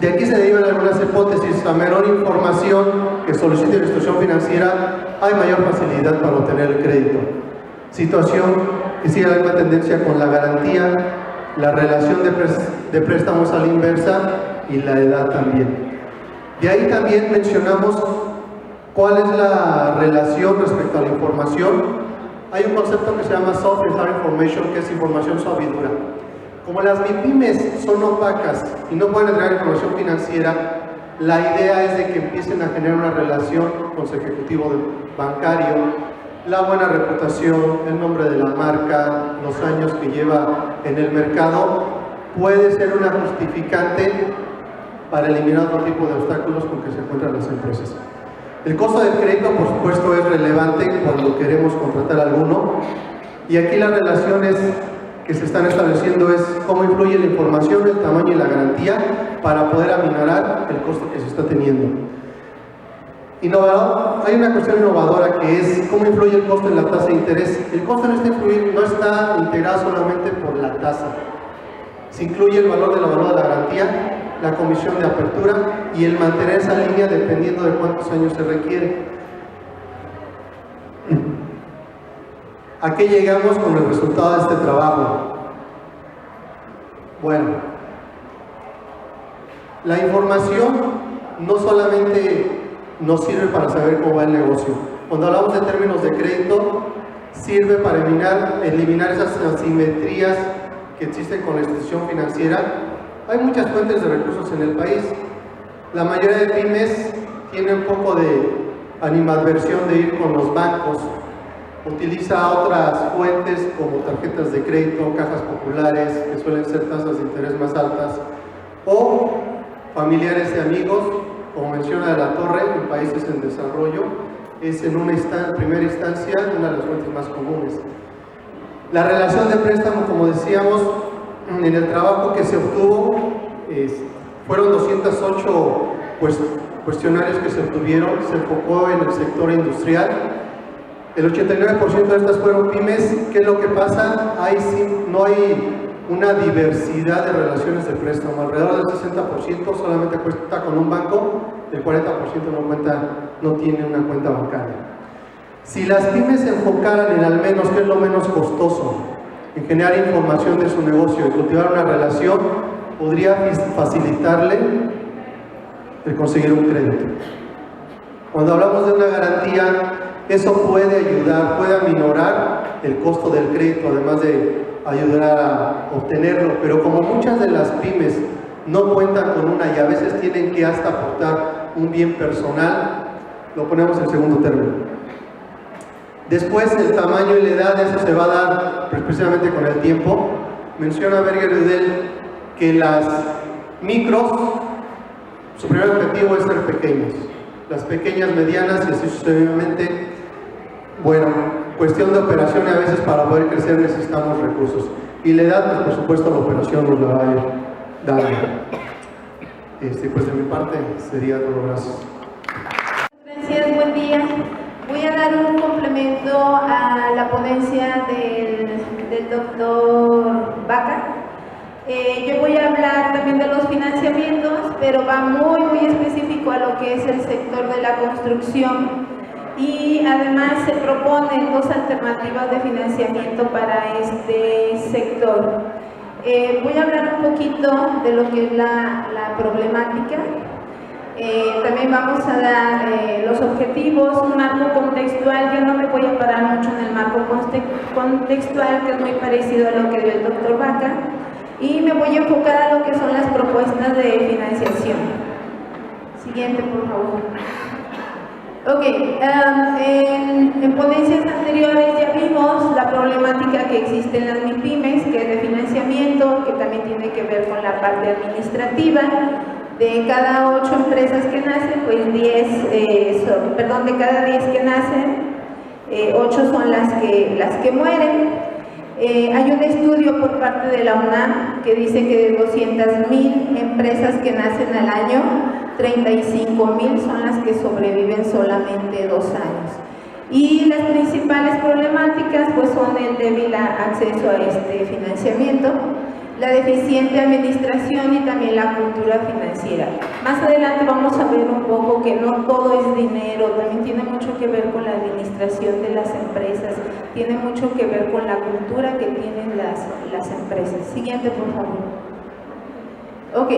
De aquí se derivan algunas hipótesis. A menor información que solicite la institución financiera, hay mayor facilidad para obtener el crédito. Situación que sigue la misma tendencia con la garantía, la relación de préstamos a la inversa y la edad también. De ahí también mencionamos cuál es la relación respecto a la información. Hay un concepto que se llama soft and hard information, que es información suave y dura. Como las MIPYMES son opacas y no pueden entregar información financiera, la idea es de que empiecen a generar una relación con su ejecutivo bancario, la buena reputación, el nombre de la marca, los años que lleva en el mercado, puede ser una justificante para eliminar otro tipo de obstáculos con que se encuentran las empresas. El costo del crédito, por supuesto, es relevante cuando queremos contratar a alguno, y aquí las relaciones que se están estableciendo es cómo influye la información, el tamaño y la garantía para poder aminorar el costo que se está teniendo. Innovador, hay una cuestión innovadora que es cómo influye el costo en la tasa de interés. El costo no está integrado solamente por la tasa, se incluye el valor de la garantía, la comisión de apertura y el mantener esa línea dependiendo de cuántos años se requiere. ¿A qué llegamos con el resultado de este trabajo? Bueno, la información no solamente nos sirve para saber cómo va el negocio. Cuando hablamos de términos de crédito, sirve para eliminar esas asimetrías que existen con la institución financiera. Hay muchas fuentes de recursos en el país. La mayoría de pymes tiene un poco de animadversión de ir con los bancos. Utiliza otras fuentes como tarjetas de crédito, cajas populares, que suelen ser tasas de interés más altas, o familiares y amigos, como menciona de la Torre, en países en desarrollo, es en primera instancia una de las fuentes más comunes. La relación de préstamo, como decíamos, en el trabajo que se obtuvo, fueron 208 cuestionarios que se obtuvieron, se enfocó en el sector industrial. El 89% de estas fueron pymes. ¿Qué es lo que pasa? No hay una diversidad de relaciones de préstamo. Alrededor del 60% solamente cuenta con un banco, el 40% no tiene una cuenta bancaria. Si las pymes se enfocaran en al menos, que es lo menos costoso, en generar información de su negocio y cultivar una relación, podría facilitarle el conseguir un crédito. Cuando hablamos de una garantía, eso puede ayudar, puede aminorar el costo del crédito, además de ayudar a obtenerlo, pero como muchas de las pymes no cuentan con una y a veces tienen que hasta aportar un bien personal, lo ponemos en segundo término. Después, el tamaño y la edad, eso se va a dar precisamente con el tiempo. Menciona Berger-Rudel que las micros, su primer objetivo es ser pequeños, las pequeñas, medianas y así sucesivamente. Bueno, cuestión de operación, y a veces para poder crecer necesitamos recursos. Y la edad, pues por supuesto la operación nos la va a dar. Pues de mi parte sería todo. Gracias. Gracias, buen día. Voy a dar un complemento a la ponencia del doctor Vaca. Yo voy a hablar también de los financiamientos, pero va muy específico a lo que es el sector de la construcción, y además se proponen dos alternativas de financiamiento para este sector. Voy a hablar un poquito de lo que es la problemática. También vamos a dar los objetivos, un marco contextual. Yo no me voy a parar mucho en el marco contextual, que es muy parecido a lo que dio el doctor Vaca, y me voy a enfocar a lo que son las propuestas de financiación. Siguiente, por favor. Ok, en ponencias anteriores ya vimos la problemática que existe en las MIPYMES, que es de financiamiento, que también tiene que ver con la parte administrativa. De cada 8 empresas que nacen, pues de cada 10 que nacen, 8 son las que mueren. Hay un estudio por parte de la UNAM que dice que de 200,000 empresas que nacen al año, 35,000 son las que sobreviven solamente 2 años. Y las principales problemáticas pues son el débil acceso a este financiamiento, la deficiente administración y también la cultura financiera. Más adelante vamos a ver un poco que no todo es dinero, también tiene mucho que ver con la administración de las empresas, tiene mucho que ver con la cultura que tienen las empresas. Siguiente, por favor. Ok,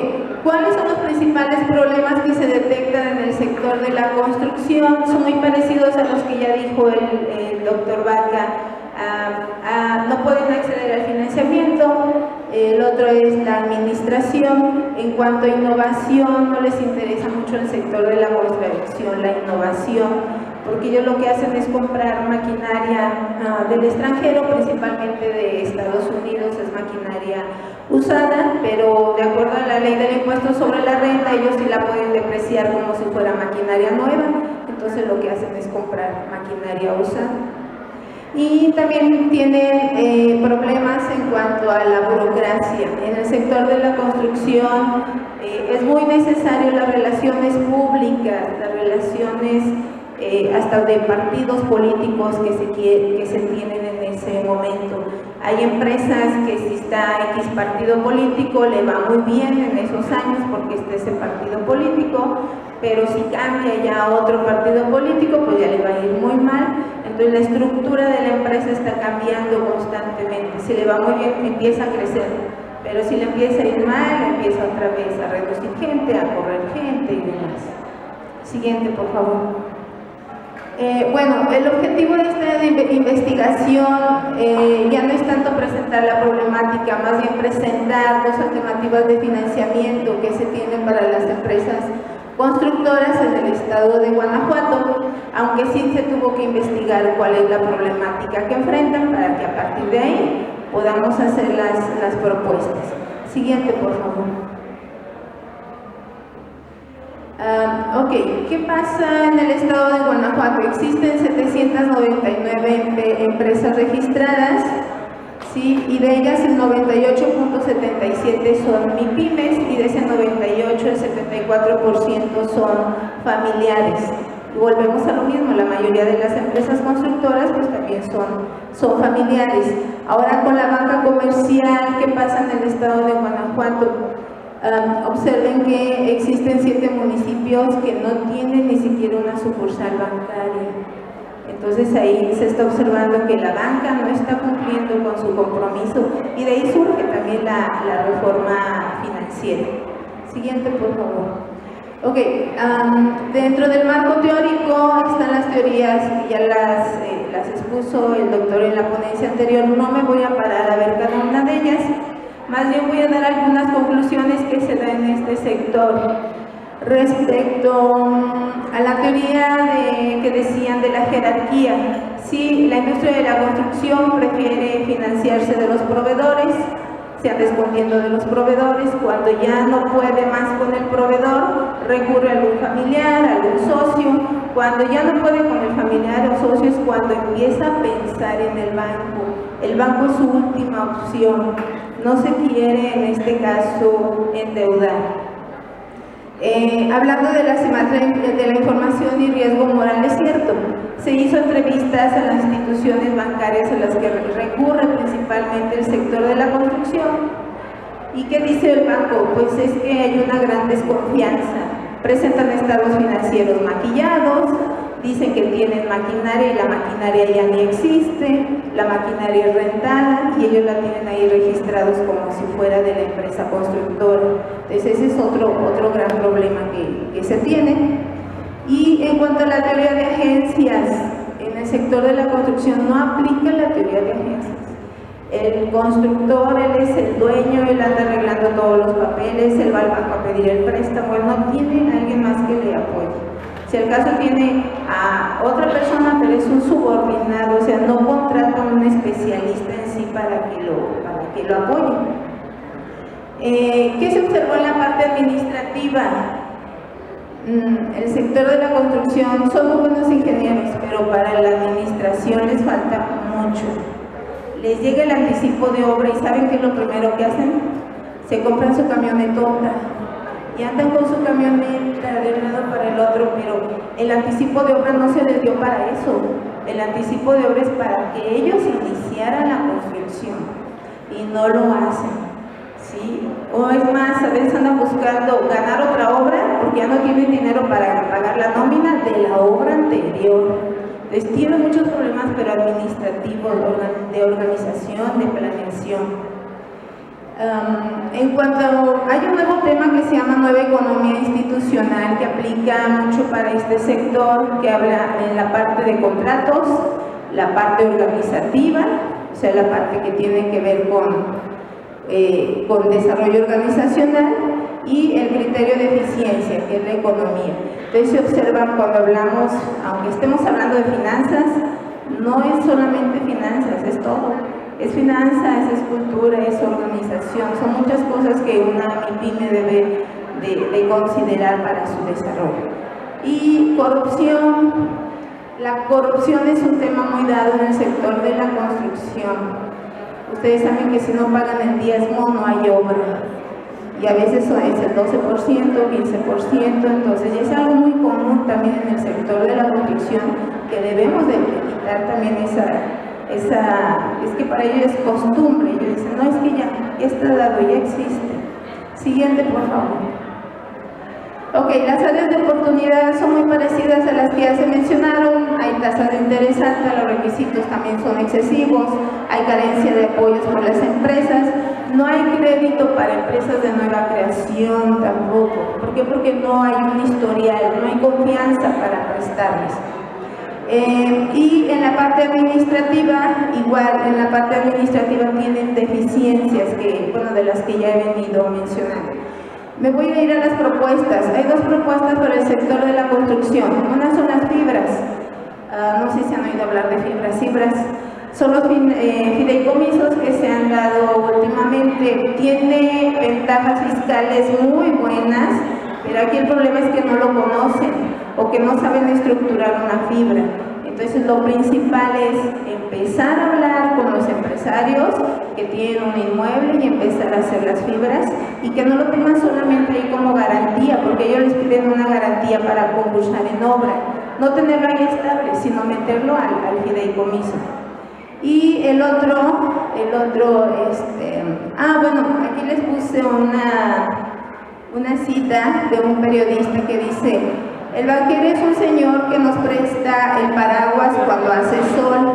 ¿cuáles son los principales problemas que se detectan en el sector de la construcción? Son muy parecidos a los que ya dijo el doctor Vaca. No pueden acceder al financiamiento. El otro es la administración. En cuanto a innovación, no les interesa mucho el sector de la construcción, la innovación, porque ellos lo que hacen es comprar maquinaria del extranjero, principalmente de Estados Unidos, es maquinaria usada, pero de acuerdo a la ley del impuesto sobre la renta, ellos sí la pueden depreciar como si fuera maquinaria nueva, entonces lo que hacen es comprar maquinaria usada. Y también tienen problemas en cuanto a la burocracia. En el sector de la construcción es muy necesario las relaciones públicas, las relaciones hasta de partidos políticos que se tienen en ese momento. Hay empresas que si está X partido político le va muy bien en esos años porque está ese partido político, pero si cambia ya a otro partido político pues ya le va a ir muy mal. Entonces la estructura de la empresa está cambiando constantemente. Si le va muy bien empieza a crecer, pero si le empieza a ir mal empieza otra vez a reducir gente, a correr gente y demás. Siguiente, por favor. Bueno, el objetivo de esta investigación ya no es tanto presentar la problemática, más bien presentar dos alternativas de financiamiento que se tienen para las empresas constructoras en el estado de Guanajuato, aunque sí se tuvo que investigar cuál es la problemática que enfrentan para que a partir de ahí podamos hacer las propuestas. Siguiente, por favor. Ok, ¿qué pasa en el estado de Guanajuato? Existen 799 empresas registradas, ¿sí? Y de ellas el 98.77 son MIPYMES y de ese 98 el 74% son familiares. Y volvemos a lo mismo, la mayoría de las empresas constructoras pues también son familiares. Ahora con la banca comercial, ¿qué pasa en el estado de Guanajuato? Observen que existen 7 municipios que no tienen ni siquiera una sucursal bancaria. Entonces ahí se está observando que la banca no está cumpliendo con su compromiso y de ahí surge también la reforma financiera. Siguiente, por favor. Ok, dentro del marco teórico están las teorías, ya las expuso el doctor en la ponencia anterior, no me voy a parar a ver cada una de ellas, más bien voy a dar algunas conclusiones que se dan en este sector. Respecto a la teoría que decían de la jerarquía, sí, la industria de la construcción prefiere financiarse de los proveedores, se anda escondiendo de los proveedores, cuando ya no puede más con el proveedor, recurre a algún familiar, a algún socio, cuando ya no puede con el familiar o socio es cuando empieza a pensar en el banco es su última opción, no se quiere en este caso endeudar. Hablando de la información y riesgo moral, es cierto, se hizo entrevistas a las instituciones bancarias a las que recurre principalmente el sector de la construcción. ¿Y qué dice el banco? Pues es que hay una gran desconfianza. Presentan estados financieros maquillados, dicen que tienen maquinaria y la maquinaria ya ni existe, la maquinaria es rentada y ellos la tienen ahí registrados como si fuera de la empresa constructora. Entonces ese es otro gran problema que se tiene. Y en cuanto a la teoría de agencias, en el sector de la construcción no aplica la teoría de agencias. El constructor, él es el dueño, él anda arreglando todos los papeles, él va al banco a pedir el préstamo, él no tiene a alguien más que le apoye. Si el caso tiene a otra persona, pero es un subordinado, o sea, no contrata a un especialista en sí para que lo apoye. ¿Qué se observó en la parte administrativa? El sector de la construcción son muy buenos ingenieros, pero para la administración les falta mucho. Les llega el anticipo de obra y ¿saben qué es lo primero que hacen? Se compran su camionetota y andan con su camioneta de un lado para el otro, pero el anticipo de obra no se les dio para eso. El anticipo de obra es para que ellos iniciaran la construcción y no lo hacen, ¿sí? O es más, a veces andan buscando ganar otra obra porque ya no tienen dinero para pagar la nómina de la obra anterior. Les tiene muchos problemas, pero administrativos, de organización, de planeación. En cuanto hay un nuevo tema que se llama Nueva Economía Institucional, que aplica mucho para este sector, que habla en la parte de contratos, la parte organizativa, o sea, la parte que tiene que ver con desarrollo organizacional, y el criterio de eficiencia, que es la economía. Entonces se observan cuando hablamos, aunque estemos hablando de finanzas, no es solamente finanzas, es todo. Es finanzas, es cultura, es organización, son muchas cosas que una MIPYME debe de considerar para su desarrollo. Y corrupción. La corrupción es un tema muy dado en el sector de la construcción. Ustedes saben que si no pagan el diezmo no hay obra. Y a veces es el 12%, 15%, entonces es algo muy común también en el sector de la construcción, que debemos de quitar también es que para ellos es costumbre, ellos dicen, no, es que ya está dado, ya existe. Siguiente, por favor. Ok, las áreas de oportunidad son muy parecidas a las que ya se mencionaron, hay tasas de interés altas, los requisitos también son excesivos, hay carencia de apoyos por las empresas, no hay crédito para empresas de nueva creación tampoco. ¿Por qué? Porque no hay un historial, no hay confianza para prestarles. Y en la parte administrativa, igual, en la parte administrativa tienen deficiencias de las que ya he venido mencionando. Me voy a ir a las propuestas. Hay dos propuestas para el sector de la construcción. Una son las fibras. No sé si han oído hablar de fibras. Fibras son los fideicomisos que se han dado últimamente. Tiene ventajas fiscales muy buenas, pero aquí el problema es que no lo conocen o que no saben estructurar una fibra. Entonces lo principal es empezar a hablar con los empresarios que tienen un inmueble y empezar a hacer las fibras y que no lo tengan solamente ahí como garantía, porque ellos les piden una garantía para concursar en obra. no tenerlo ahí estable, sino meterlo al fideicomiso. Y el otro, bueno, aquí les puse una cita de un periodista que dice: el banquero es un señor que nos presta el paraguas cuando hace sol,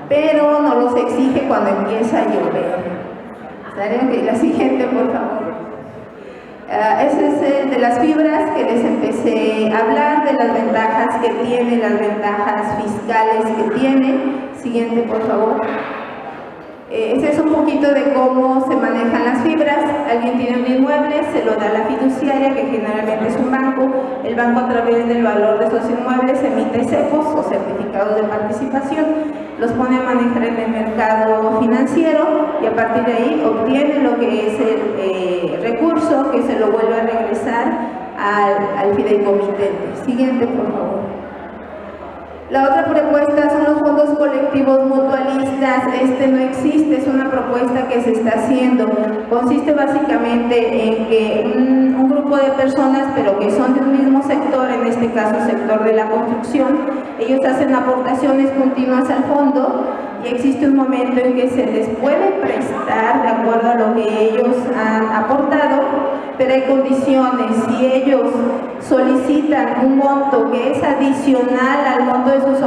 pero no los exige cuando empieza a llover. ¿Sale? La siguiente, por favor. Ese es el de las fibras que les empecé a hablar, de las ventajas que tiene, las ventajas fiscales que tiene. Siguiente, por favor. Ese es un poquito de cómo se manejan las fibras. Alguien tiene un inmueble, se lo da a la fiduciaria, que generalmente es un banco. El banco, a través del valor de esos inmuebles, emite CEPOS o certificados de participación, los pone a manejar en el mercado financiero y a partir de ahí obtiene lo que es el recurso, que se lo vuelve a regresar al fideicomitente. Siguiente, por favor. La otra propuesta son los fondos colectivos mutualistas. Este no existe, es una propuesta que se está haciendo. Consiste básicamente en que un grupo de personas, pero que son de un mismo sector, en este caso sector de la construcción, ellos hacen aportaciones continuas al fondo y existe un momento en que se les puede prestar de acuerdo a lo que ellos han aportado, pero hay condiciones. Si ellos solicitan un monto que es adicional al monto de sus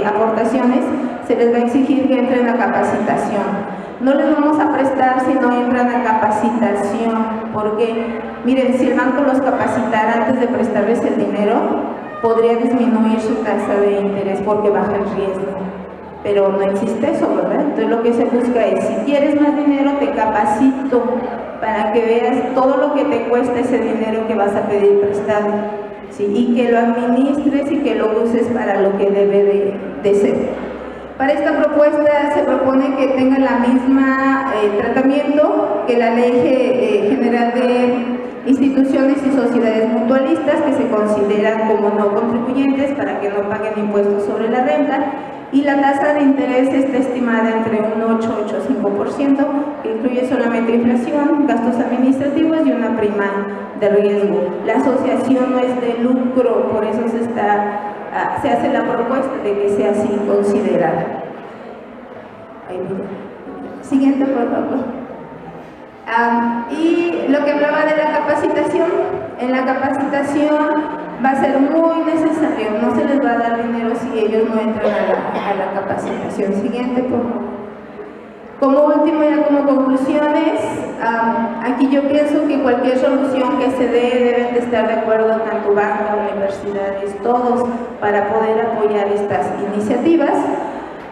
aportaciones, se les va a exigir que entren a capacitación. No les vamos a prestar si no entran a capacitación, porque miren, si el banco los capacitara antes de prestarles el dinero, podría disminuir su tasa de interés porque baja el riesgo. Pero no existe eso, ¿verdad? Entonces lo que se busca es: si quieres más dinero, te capacito para que veas todo lo que te cuesta ese dinero que vas a pedir prestado, ¿sí? Y que lo administres y que lo uses para lo que debe de ser. Para esta propuesta se propone que tenga la misma tratamiento que la Ley General de Instituciones y Sociedades Mutualistas, que se consideran como no contribuyentes para que no paguen impuestos sobre la renta, y la tasa de interés está estimada entre un 8,85%, que incluye solamente inflación, gastos administrativos y una prima de riesgo. La asociación no es de lucro, por eso se hace la propuesta de que sea así considerada. Siguiente, por favor. Y lo que hablaba de la capacitación, en la capacitación va a ser muy necesario, no se les va a dar dinero si ellos no entran a la capacitación. Siguiente, por favor. Como último, ya como conclusiones, aquí yo pienso que cualquier solución que se dé deben de estar de acuerdo tanto banca, universidades, todos, para poder apoyar estas iniciativas.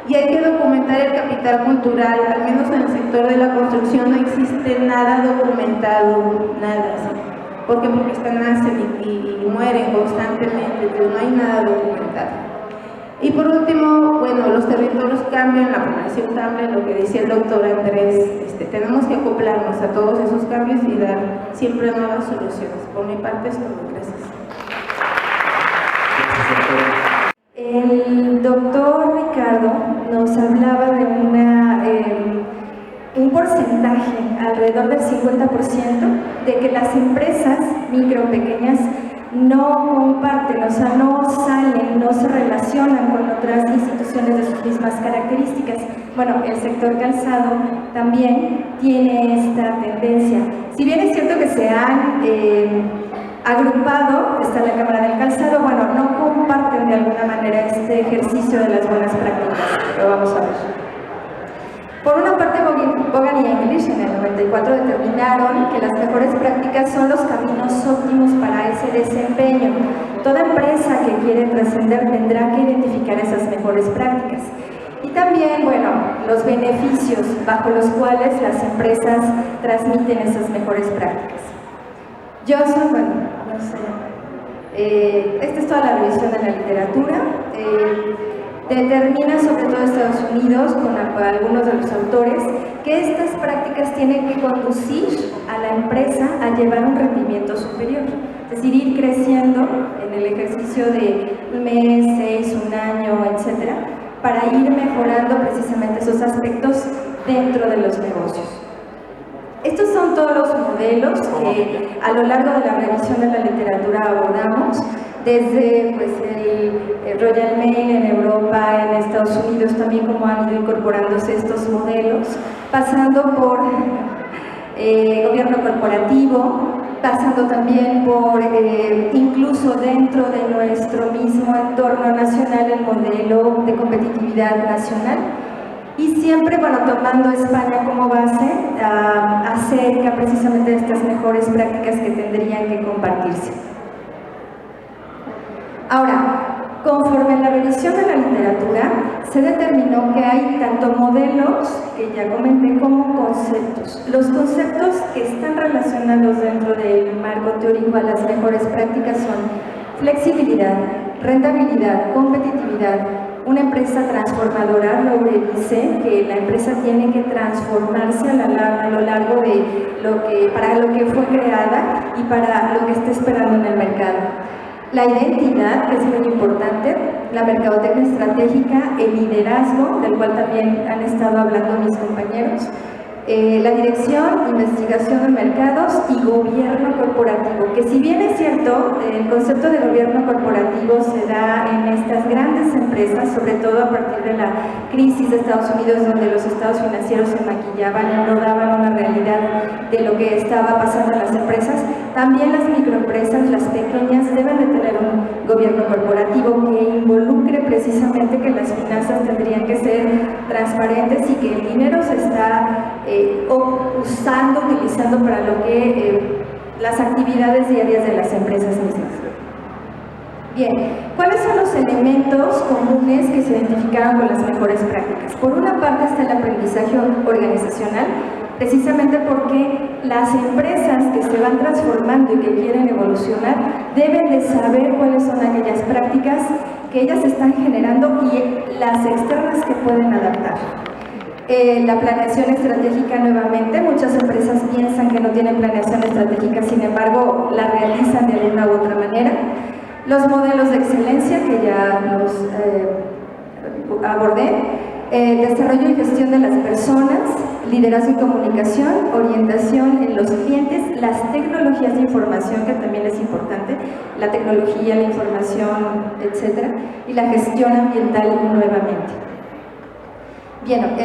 Y hay que documentar el capital cultural. Al menos en el sector de la construcción no existe nada documentado, nada así. ¿Por qué? Porque nacen y mueren constantemente, pero no hay nada documentado. Y por último, bueno, los territorios cambian, la población cambia, lo que decía el doctor Andrés, tenemos que acoplarnos a todos esos cambios y dar siempre nuevas soluciones. Por mi parte es todo. Gracias. El doctor Ricardo nos hablaba de un porcentaje, alrededor del 50%, de que las empresas micro, pequeñas, no comparten, o sea, no salen, no se relacionan con otras instituciones de sus mismas características. Bueno, el sector calzado también tiene esta tendencia. Si bien es cierto que se han agrupado, está la Cámara del Calzado, bueno, no comparten de alguna manera este ejercicio de las buenas prácticas. Lo vamos a ver. Por una parte, Bogan y English en el 94 determinaron que las mejores prácticas son los caminos óptimos para ese desempeño. Toda empresa que quiere trascender tendrá que identificar esas mejores prácticas. Y también, bueno, los beneficios bajo los cuales las empresas transmiten esas mejores prácticas. Johnson, bueno, no sé, esta es toda la revisión de la literatura. Determina, sobre todo Estados Unidos, con algunos de los autores, que estas prácticas tienen que conducir a la empresa a llevar un rendimiento superior, es decir, ir creciendo en el ejercicio de un mes, 6, un año, etcétera, para ir mejorando precisamente esos aspectos dentro de los negocios. Estos son todos los modelos que a lo largo de la revisión de la literatura abordamos. desde pues, el Royal Mail en Europa, en Estados Unidos también, como han ido incorporándose estos modelos, pasando por gobierno corporativo, pasando también por incluso dentro de nuestro mismo entorno nacional el modelo de competitividad nacional, y siempre, bueno, tomando España como base acerca precisamente de estas mejores prácticas que tendrían que compartirse. Ahora, conforme a la revisión de la literatura, se determinó que hay tanto modelos, que ya comenté, como conceptos. Los conceptos que están relacionados dentro del marco teórico a las mejores prácticas son flexibilidad, rentabilidad, competitividad, una empresa transformadora. Lobre dice que la empresa tiene que transformarse a lo largo de para lo que fue creada y para lo que está esperando en el mercado. La identidad, que es muy importante, la mercadotecnia estratégica, el liderazgo, del cual también han estado hablando mis compañeros, la dirección, investigación de mercados y gobierno corporativo, que si bien es cierto, el concepto de gobierno corporativo se da en estas grandes empresas, sobre todo a partir de la crisis de Estados Unidos, donde los estados financieros se maquillaban y no daban una realidad de lo que estaba pasando en las empresas. También las microempresas, las pequeñas, deben de tener un gobierno corporativo que involucre precisamente que las finanzas tendrían que ser transparentes y que el dinero se está utilizando para lo que las actividades diarias de las empresas mismas. Bien, ¿cuáles son los elementos comunes que se identificaron con las mejores prácticas? Por una parte está el aprendizaje organizacional, precisamente porque las empresas que se van transformando y que quieren evolucionar deben de saber cuáles son aquellas prácticas que ellas están generando y las externas que pueden adaptar. La planeación estratégica, nuevamente, muchas empresas piensan que no tienen planeación estratégica, sin embargo la realizan de alguna u otra manera. Los modelos de excelencia, que ya los abordé, desarrollo y gestión de las personas, liderazgo y comunicación, orientación en los clientes, las tecnologías de información, que también es importante, la tecnología, la información, etcétera, y la gestión ambiental nuevamente. Bien,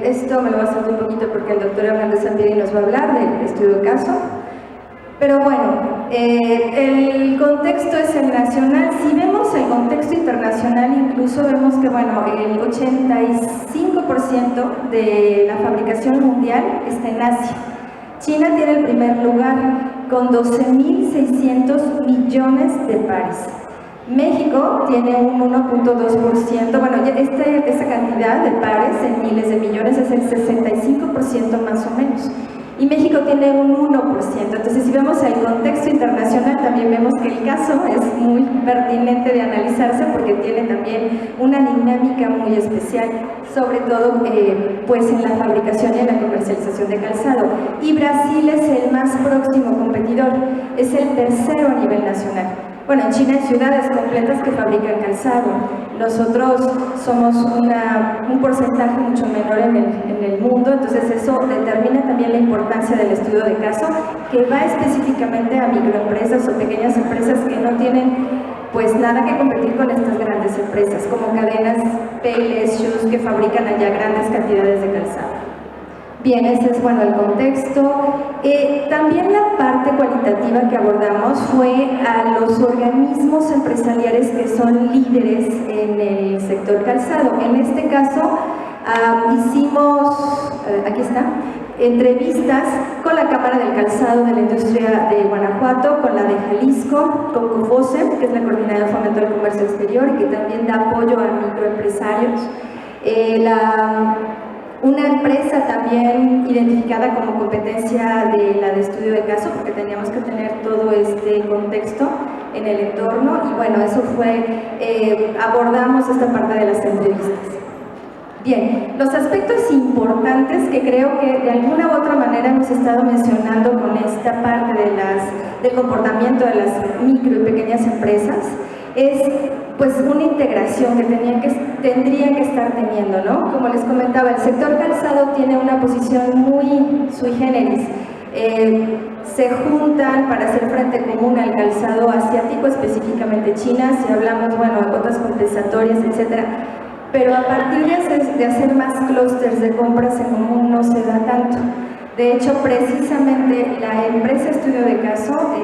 esto me lo va a saltar un poquito porque el doctor Hernández Sampieri nos va a hablar del estudio de caso. Pero bueno, el contexto es el nacional. Si vemos el contexto internacional, incluso vemos que bueno, el 85% de la fabricación mundial está en Asia. China tiene el primer lugar con 12.600 millones de pares. México tiene un 1.2%, bueno, esta cantidad de pares en miles de millones es el 65% más o menos. Y México tiene un 1%. Entonces, si vemos el contexto internacional, también vemos que el caso es muy pertinente de analizarse porque tiene también una dinámica muy especial, sobre todo pues en la fabricación y en la comercialización de calzado. Y Brasil es el más próximo competidor, es el tercero a nivel nacional. Bueno, en China hay ciudades completas que fabrican calzado. Nosotros somos un porcentaje mucho menor en el mundo, entonces eso determina también la importancia del estudio de caso, que va específicamente a microempresas o pequeñas empresas que no tienen pues nada que competir con estas grandes empresas, como cadenas Payless Shoes que fabrican allá grandes cantidades de calzado. Bien, ese es bueno el contexto. También la parte cualitativa que abordamos fue a los organismos empresariales que son líderes en el sector calzado. En este caso hicimos, aquí está, entrevistas con la Cámara del Calzado de la Industria de Guanajuato, con la de Jalisco, con COFOSE, que es la Coordinadora de Fomento del Comercio Exterior y que también da apoyo a microempresarios. Una empresa también identificada como competencia de la de estudio de caso, porque teníamos que tener todo este contexto en el entorno y bueno, eso fue, abordamos esta parte de las entrevistas. Bien, los aspectos importantes que creo que de alguna u otra manera hemos estado mencionando con esta parte del comportamiento de las micro y pequeñas empresas es pues una integración que tendrían que estar teniendo, ¿no? Como les comentaba, el sector calzado tiene una posición muy sui generis. se juntan para hacer frente común al calzado asiático, específicamente China, si hablamos, bueno, de cuotas compensatorias, etcétera. Pero a partir de hacer más clústeres de compras en común no se da tanto. De hecho, precisamente la empresa Estudio de Caso,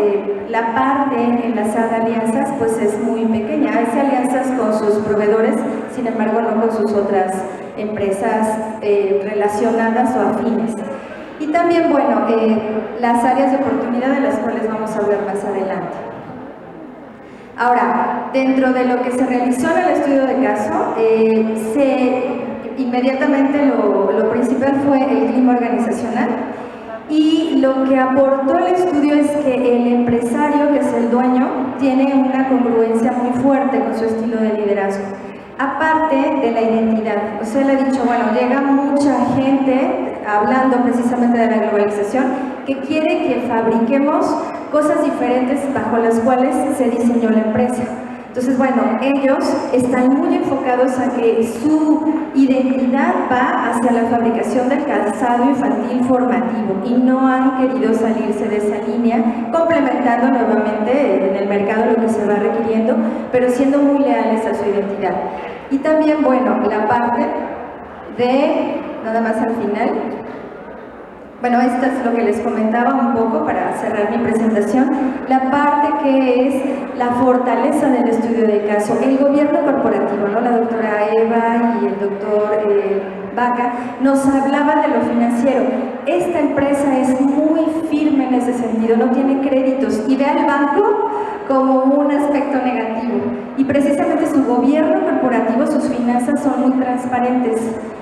la parte enlazada a alianzas, pues es muy pequeña. Hace alianzas con sus proveedores, sin embargo no con sus otras empresas relacionadas o afines. Y también, bueno, las áreas de oportunidad de las cuales vamos a hablar más adelante. Ahora, dentro de lo que se realizó en el estudio de caso, inmediatamente lo principal fue el clima organizacional, y lo que aportó el estudio es que el empresario, que es el dueño, tiene una congruencia muy fuerte con su estilo de liderazgo, aparte de la identidad. O sea, le he dicho, bueno, llega mucha gente, hablando precisamente de la globalización, que quiere que fabriquemos cosas diferentes bajo las cuales se diseñó la empresa. Entonces, bueno, ellos están muy enfocados a que su identidad va hacia la fabricación del calzado infantil formativo y no han querido salirse de esa línea, complementando nuevamente en el mercado lo que se va requiriendo, pero siendo muy leales a su identidad. Y también, bueno, la parte de, nada más al final, bueno, esto es lo que les comentaba un poco para cerrar mi presentación, la parte que es la fortaleza del estudio de caso, el gobierno corporativo, ¿no? La doctora Eva y el doctor Vaca nos hablaban de lo financiero. Esta empresa es muy firme en ese sentido, no tiene créditos y ve al banco como un aspecto negativo. Y precisamente su gobierno corporativo, sus finanzas son muy transparentes.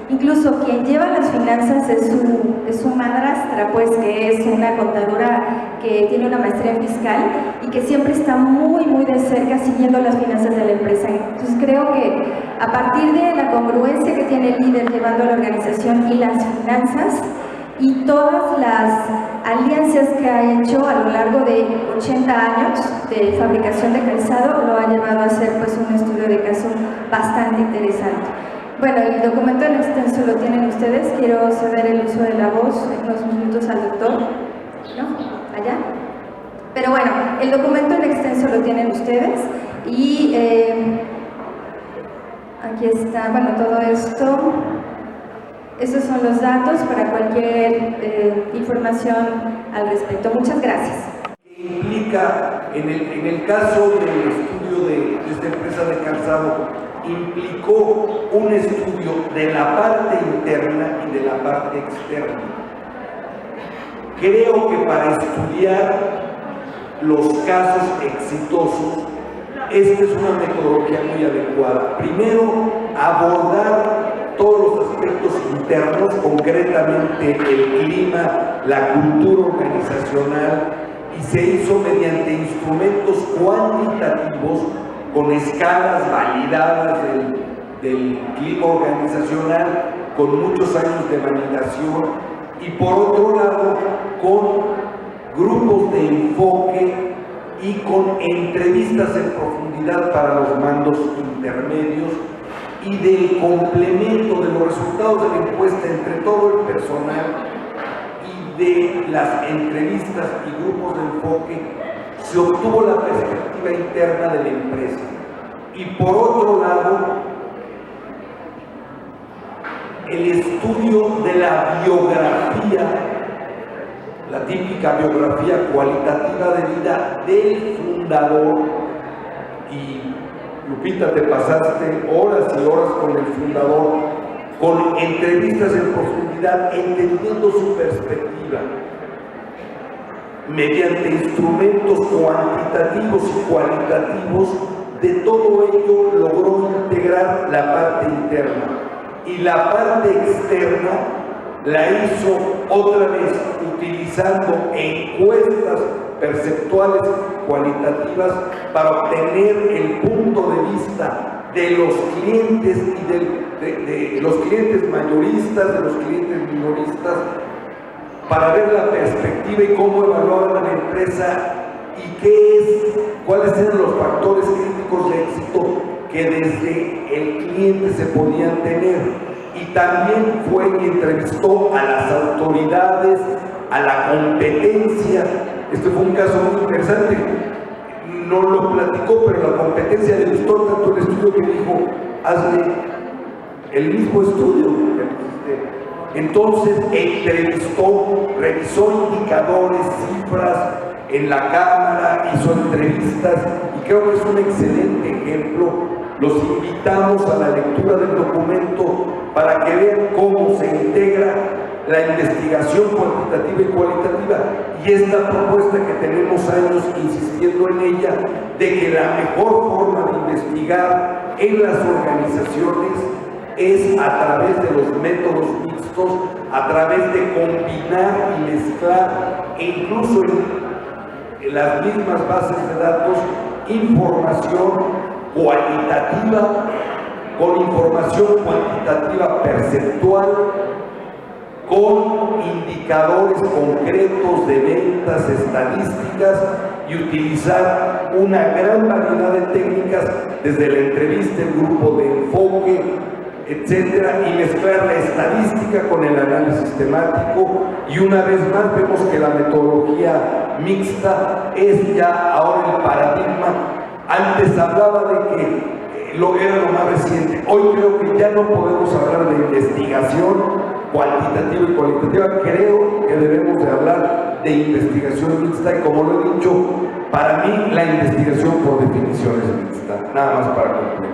Incluso quien lleva las finanzas es su madrastra, pues, que es una contadora que tiene una maestría en fiscal y que siempre está muy, muy de cerca siguiendo las finanzas de la empresa. Entonces creo que a partir de la congruencia que tiene el líder llevando a la organización y las finanzas, y todas las alianzas que ha hecho a lo largo de 80 años de fabricación de calzado, lo ha llevado a hacer, pues, un estudio de caso bastante interesante. Bueno, el documento en extenso lo tienen ustedes. Quiero ceder el uso de la voz en unos minutos al doctor. ¿No? ¿Allá? Pero bueno, el documento en extenso lo tienen ustedes y aquí está, bueno, todo esto. Estos son los datos para cualquier información al respecto. Muchas gracias. Implica, en el caso del estudio de esta empresa de calzado, implicó un estudio de la parte interna y de la parte externa. Creo que para estudiar los casos exitosos, esta es una metodología muy adecuada. Primero, abordar todos los aspectos internos, concretamente el clima, la cultura organizacional, y se hizo mediante instrumentos cuantitativos con escalas validadas del clima organizacional, con muchos años de validación, y por otro lado con grupos de enfoque y con entrevistas en profundidad para los mandos intermedios, y del complemento de los resultados de la encuesta entre todo el personal y de las entrevistas y grupos de enfoque, se obtuvo la perspectiva interna de la empresa. Y por otro lado, el estudio de la biografía, la típica biografía cualitativa de vida del fundador. Y Lupita, te pasaste horas y horas con el fundador, con entrevistas en profundidad, entendiendo su perspectiva. Mediante instrumentos cuantitativos y cualitativos, de todo ello logró integrar la parte interna. Y la parte externa la hizo otra vez utilizando encuestas perceptuales cualitativas para obtener el punto de vista de los clientes y de los clientes mayoristas, de los clientes minoristas, para ver la perspectiva y cómo evaluaban a la empresa y cuáles eran los factores críticos de éxito que desde el cliente se podían tener. y también fue y entrevistó a las autoridades, a la competencia. Este fue un caso muy interesante, no lo platicó, pero la competencia le gustó tanto el estudio que dijo, hazle el mismo estudio que hiciste. Entonces entrevistó, revisó indicadores, cifras en la cámara, hizo entrevistas y creo que es un excelente ejemplo. Los invitamos a la lectura del documento para que vean cómo se integra la investigación cuantitativa y cualitativa y esta propuesta que tenemos años insistiendo en ella, de que la mejor forma de investigar en las organizaciones es a través de los métodos mixtos, a través de combinar y mezclar, e incluso en las mismas bases de datos, información cualitativa con información cuantitativa perceptual, con indicadores concretos de ventas, estadísticas, y utilizar una gran variedad de técnicas, desde la entrevista, el grupo de enfoque, etcétera, y mezclar la estadística con el análisis temático. Y una vez más vemos que la metodología mixta es ya ahora el paradigma. Antes hablaba de que era lo más reciente. Hoy creo que ya no podemos hablar de investigación cuantitativa y cualitativa. Creo que debemos de hablar de investigación mixta, y como lo he dicho, para mí la investigación por definición es mixta. Nada más para concluir.